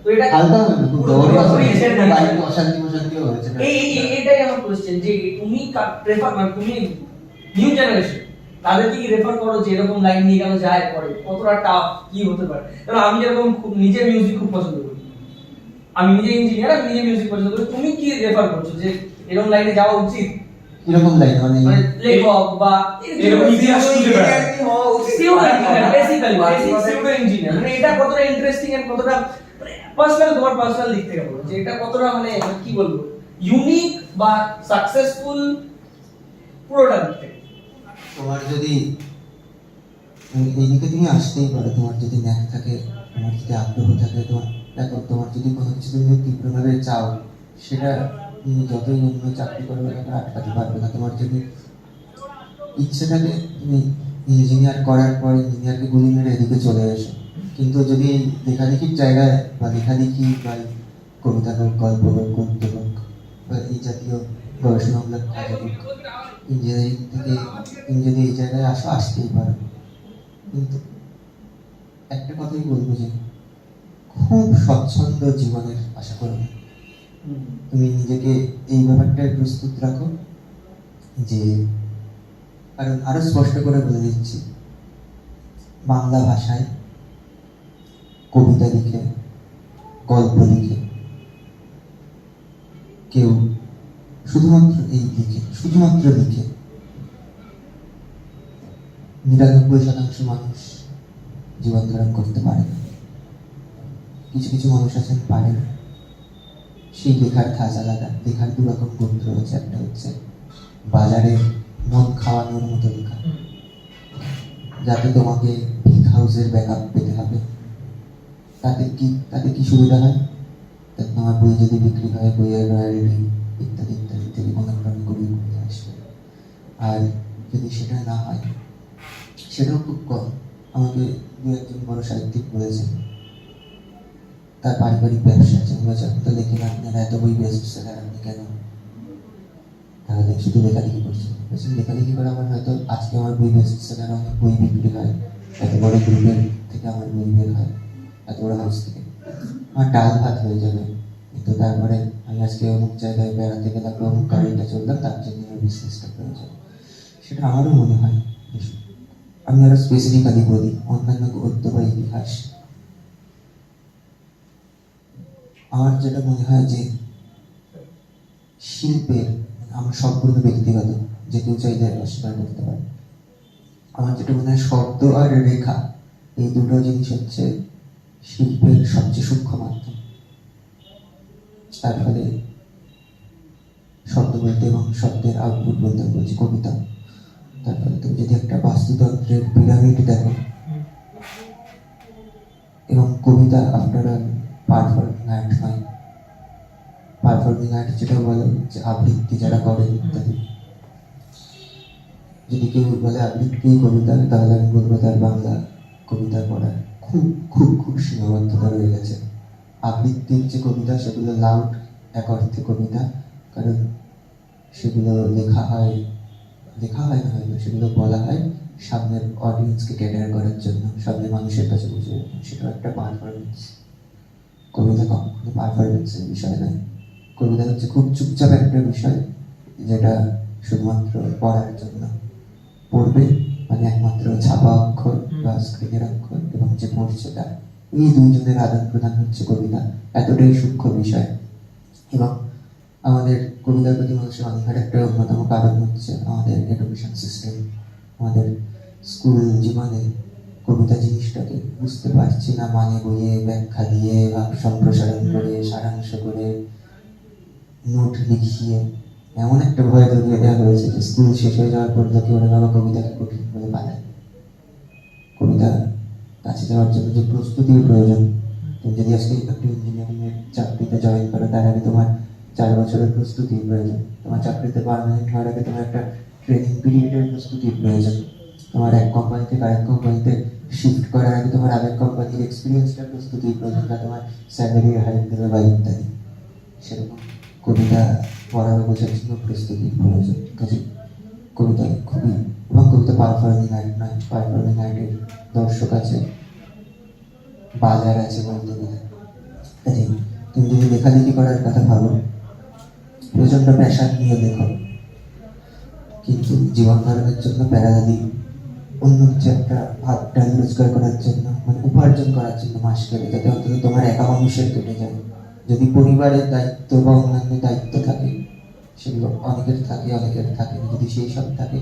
তো এটা হালকা হবে না, খুব পুরোপুরি ছেড়ে দিয়েছো। বাইরে অশান্তিও হয়েছে। এটাই আমার কোশ্চেন যে তুমি প্রেফার মানে তুমি নিউ জেনারেশন তাদেরকে কি রেফার করো যে এরকম লাইন নিয়ে গেল যায় পরে কতটা টাফ কি হতে পারে? কারণ আমি যেরকম নিজে মিউজিক খুব পছন্দ করি, আমি নিজে ইঞ্জিনিয়ার, আমি নিজে মিউজিক পছন্দ করি, তুমি কি রেফার করছো যে এরকম লাইনে যাওয়া উচিত? এরকম লাইন মানে মানে লেখক বা এরকম ইতিহাস খুঁজে বেড়ায়। মানে এটা কতটা ইন্টারেস্টিং এন্ড কতটা পার্সোনাল, তোমার পার্সোনাল দিক থেকে বলো যে এটা কতটা মানে কি বলবো ইউনিক বা সাকসেসফুল পুরোটা দিক থেকে। তোমার যদি এইদিকে তুমি আসতেই পারো, তোমার যদি ন্যাক থাকে, তোমার যদি আগ্রহ থাকে, তোমার দেখো তোমার যদি কোনো কিছু তুমি তীব্রভাবে চাও, সেটা তুমি যতই অন্য চাকরি করবে না আটকাতে পারবে না। তোমার যদি ইচ্ছে থাকে তুমি ইঞ্জিনিয়ার করার পর ইঞ্জিনিয়ারকে গুলি মেরে এদিকে চলে এসো, কিন্তু যদি লেখালেখির জায়গায় বা লেখালেখি বা কবিতা হোক, গল্প হোক, গদ্য হোক বা এই জাতীয় গবেষণামূলক কাজ হোক, ইঞ্জিনিয়ারিং থেকে তুমি যদি এই জায়গায় আসো, আসতেই পারো। কিন্তু একটা কথাই বলবো যে খুব স্বচ্ছন্দ জীবনের আশা করো না। তুমি নিজেকে এই ব্যাপারটায় প্রস্তুত রাখো যে, কারণ আরো স্পষ্ট করে বলে দিচ্ছি, বাংলা ভাষায় কবিতা লিখে, গল্প লিখে কেউ শুধুমাত্র লিখে 99% মানুষ জীবন ধারণ করতে পারে না। কিছু কিছু মানুষ আছেন পারেন। সেই লেখার ধাঁচ আলাদা। লেখার দু রকম গুণ রয়েছে। একটা হচ্ছে বাজারে মন খাওয়ানোর মতো লেখা, যাতে তোমাকে বিগ হাউসের ব্যাকআপ পেতে হবে। তাতে কি সুবিধা হয়? তাতে তোমার বই যদি বিক্রি হয়, বইয়ের রয়্যালটি ইত্যাদি ইত্যাদি থেকে মনোরঞ্জন কবি আসবে। আর যদি সেটা না হয়, সেটাও খুব কম। আমাকে দু একজন বড় সাহিত্যিক বলেছেন, তার পারিবারিক ব্যবসা আছে, বলেছে আপনি তো লেখেন, আপনার এত বই বেস্ট সেলার, আপনি কেন তাহলে শুধু লেখালেখি করছেন? বলছেন লেখালেখি করে আমার হয়তো আজকে আমার বই বেস্ট সেলার, অনেক বই বিক্রি হয়, এত বড় গ্রুপের থেকে আমার বই বের হয়, এত বড় হাউস থেকে আমার ডাল ভাত হয়ে যাবে। কিন্তু তারপরে আমি আজকে অমুক জায়গায় বেড়াতে গেলাম, অমুক গাড়িটা চললাম, তার জন্য আমার বিজনেসটা প্রয়োজন। সেটা আমারও মনে হয়। আমি আরো স্পেসিফিক্যালি বলি, অন্যান্য গদ্য বা ইতিহাস, আমার যেটা মনে হয় যে শিল্পের, আমার সম্পূর্ণ ব্যক্তিগত, যে কেউ চাইলে অস্বীকার করতে পারে, আমার যেটা মনে হয় শব্দ আর রেখা, এই দুটো জিনিস হচ্ছে শিল্পের সবচেয়ে সূক্ষ্ম মাধ্যম। তার ফলে শব্দ বলতে এবং শব্দের আউটপুট বলতে বলছি কবিতা। তার ফলে তুমি যদি একটা বাস্তুতন্ত্রের পিরামিড দেখো, এবং কবিতা আফটার অল পারফর্মিং আর্ট নয়। পারফর্মিং আর্ট যেটা বলে যে আবৃত্তি যারা করে ইত্যাদি। যদি কেউ বলে আবৃত্তি কবিতা, তাহলে আমি বলবো তার বাংলা কবিতা পড়ার খুব খুব খুব সীমাবদ্ধতা রয়ে গেছে। আবৃত্তির যে কবিতা, সেগুলো লাউড এক অর্থে কবিতা, কারণ সেগুলো লেখা হয় না হয়তো, সেগুলো বলা হয় সামনের অডিয়েন্সকে ক্যাটার করার জন্য, সামনের মানুষের কাছে বুঝে। সেটা একটা পারফরমেন্স। কবিতা কখনো পারফরমেন্সের বিষয় নয়। কবিতা হচ্ছে খুব চুপচাপ একটা বিষয়, যেটা শুধুমাত্র পড়ার জন্য। পড়বে মানে একমাত্র ছাপা অক্ষর বা স্ক্রিনের অক্ষর এবং যে পড়ছে তার, এই দুইজনের আদান প্রদান হচ্ছে কবিতা। এতটাই সূক্ষ্ম বিষয়। এবং আমাদের কবিতার প্রতি মানুষের অনীহার একটা অন্যতম কারণ হচ্ছে আমাদের এডুকেশন সিস্টেম। আমাদের স্কুল জীবনে কবিতা জিনিসটাকে বুঝতে পারছি না, মানে বইয়ে ব্যাখ্যা দিয়ে বা সম্প্রসারণ করে, সারাংশ করে, নোট লিখিয়ে এমন একটা ভয় ধরিয়ে দেওয়া হয়েছে যে স্কুল শেষ হয়ে যাওয়ার পর লোকে ওরা বাবা কবিতাকে কঠিন বলে পালায়। কবিতা কাছে যাওয়ার জন্য যে প্রস্তুতির প্রয়োজন, তুমি যদি আজকে একটা ইঞ্জিনিয়ারিং এর চাকরিতে জয়েন করো, তার আগে তোমার 4 বছরের প্রস্তুতির প্রয়োজন। তোমার চাকরিতে পার্মানেন্ট হওয়ার আগে তোমার একটা ট্রেনিং পিরিয়ডের প্রস্তুতির প্রয়োজন। তোমার এক কোম্পানি থেকে আরেক কোম্পানিতে শিফট করার আগে তোমার আরেক কোম্পানির এক্সপিরিয়েন্সটার প্রস্তুতির প্রয়োজন, বা তোমার স্যালারি হাইক দেবে বা ইত্যাদি। সেরকম কবিতা পড়ার বোঝার জন্য প্রস্তুতির প্রয়োজন। কাজে কবিতা খুবই, এবং কবিতা পারফর্মিং আর্ট নয়। পারফর্মিং আর্টের দর্শক আছে, বাজার আছে বলতে গেলে। কাজে তুমি যদি লেখালেখি করার কথা ভাবো, প্রচন্ড প্যাশন নিয়ে লেখো, কিন্তু জীবন ধারণের জন্য প্যারাদাদি অন্য কিছু একটা ভাত ডাল রোজগার করার জন্য, মানে উপার্জন করার জন্য মাস কেটে, যাতে অন্তত তোমার একা মানুষের কেটে যায়। যদি পরিবারের দায়িত্ব বা অন্যান্য দায়িত্ব থাকে, সেগুলো অনেকের থাকে অনেকের থাকে না, যদি সেই সব থাকে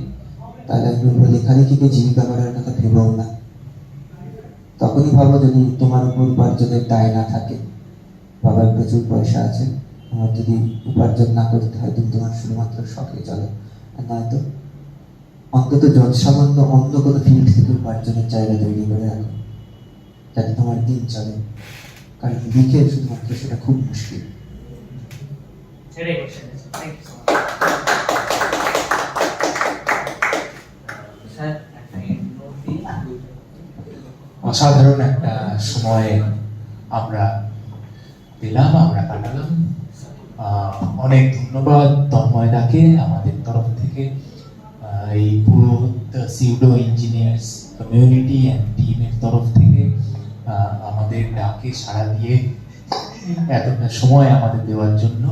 তাহলে আমি বলবো লেখালেখিকে জীবিকা করার কথা ভেবেও না। তখনই ভাবো যদি তোমার উপর উপার্জনের দায় না থাকে, বাবার প্রচুর পয়সা আছে, তোমার যদি উপার্জন না করতে হয়, তুমি তোমার শুধুমাত্র শখে চলো, আর নয়তো অন্তত সামান্য অন্য কোনো ফিল্ড থেকে উপার্জনের জায়গা তৈরি করে রাখো, যাতে তোমার দিন চলে। কারণ লিখে শুধুমাত্র সেটা খুব মুশকিল। এটাই question. Thank you so much. Sir একটা নোট দিই। অসাধারণ একটা সময় আমরা পেলাম, আমরা কাটালাম। অনেক ধন্যবাদ তন্ময়দাকে আমাদের তরফ থেকে, এই পুরো সিউডো ইঞ্জিনিয়ার্স কমিউনিটি অ্যান্ড টিমের তরফ থেকে আমাদের ডাকে সাড়া দিয়ে এতটা সময় আমাদের দেওয়ার জন্য।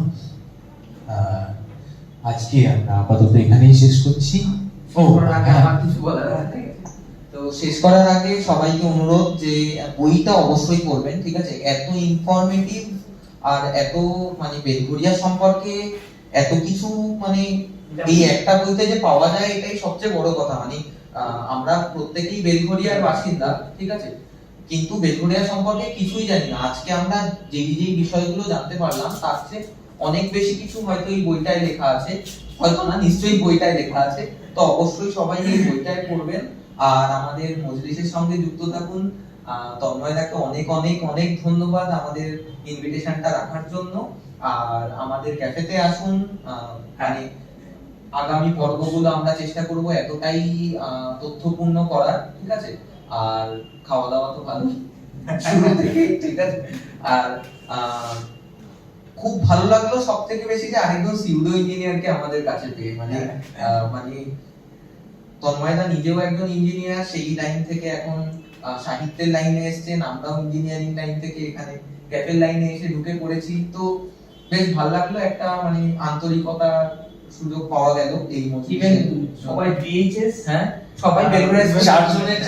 আজকে আমরা আপাতত এখানেই শেষ করছি। আমার কিছু বলার আছে। তো শেষ করার আগে সবাইকে অনুরোধ যে বইটা অবশ্যই পড়বেন, ঠিক আছে? এত ইনফরমেটিভ আর এত মানে বেলঘরিয়া সম্পর্কে এত কিছু মানে এই একটা বইতে যে পাওয়া যায়, এটাই সবচেয়ে বড় কথা। মানে আমরা প্রত্যেকেই বেলঘরিয়ার বাসিন্দা, ঠিক আছে, কিন্তু বেলঘরিয়া সম্পর্কে কিছুই জানি না। আজকে আমরা যেই বিষয়গুলো জানতে পারলাম, তার চেয়ে অনেক বেশি কিছু হয়তো এই বইটায় লেখা আছে, হয়তো না, নিশ্চয়ই বইটায় লেখা আছে। তো অবশ্যই সবাই এই বইটায় পড়বেন আর আমাদের মজলিসের সঙ্গে যুক্ত থাকুন। তন্ময়দাকে অনেক অনেক অনেক ধন্যবাদ আমাদের ইনভিটেশনটা রাখার জন্য। আর আমাদের ক্যাফেতে আসুন, মানে আগামী পর্বগুলো আমরা চেষ্টা করব এতটাই তথ্যপূর্ণ করার, ঠিক আছে? আর খাওয়া দাওয়া তো ভালো শুরু থেকে, ঠিক আছে? আর খুব ভালো লাগলো সব থেকে বেশি যে আরেকজন সিউডো ইঞ্জিনিয়ারকে আমাদের কাছে পেয়ে, মানে মানে তন্ময়দা নিজেও একজন ইঞ্জিনিয়ার, সেই লাইন থেকে এখন সাহিত্যের লাইনে এসেছেন, আমরাও ইঞ্জিনিয়ারিং লাইন থেকে এখানে ক্যাফের লাইনে এসে ঢুকে পড়েছি। তো বেশ ভালো লাগলো, একটা মানে আন্তরিকতা সুযোগ পাওয়া গেল এই ইভেন মোটিভেশন। সবাই বিএইচএস, হ্যাঁ, সবাই বেলঘরিয়া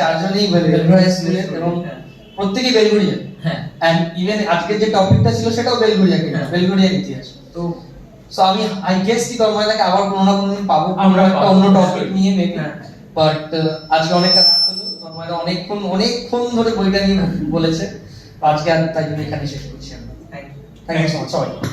চারজনেই বেলঘরিয়া স্টুডেন্ট এবং প্রত্যেকেই বেলঘরিয়া। হ্যাঁ, এন্ড ইভেন আজকের যে টপিকটা ছিল সেটাও বেলঘরিয়া হ্যাঁ। বেলঘরিয়া ইতিহাস। তো সো আমি আই গেস কি তন্ময়দাকে আবার কোনো না কোনো দিন পাবো, আমরা আমরা একটা পাবো। অন্য টপিক নিয়ে মেবি। হ্যাঁ। বাট আজকে অনেকটা রাত হলো, তন্ময়দা অনেকক্ষণ ধরে বইটা নিয়ে বলেছে। আজকে আর তাই জন্য এখানে শেষ করছি আমরা। Thank you. Thank you so much সবাই।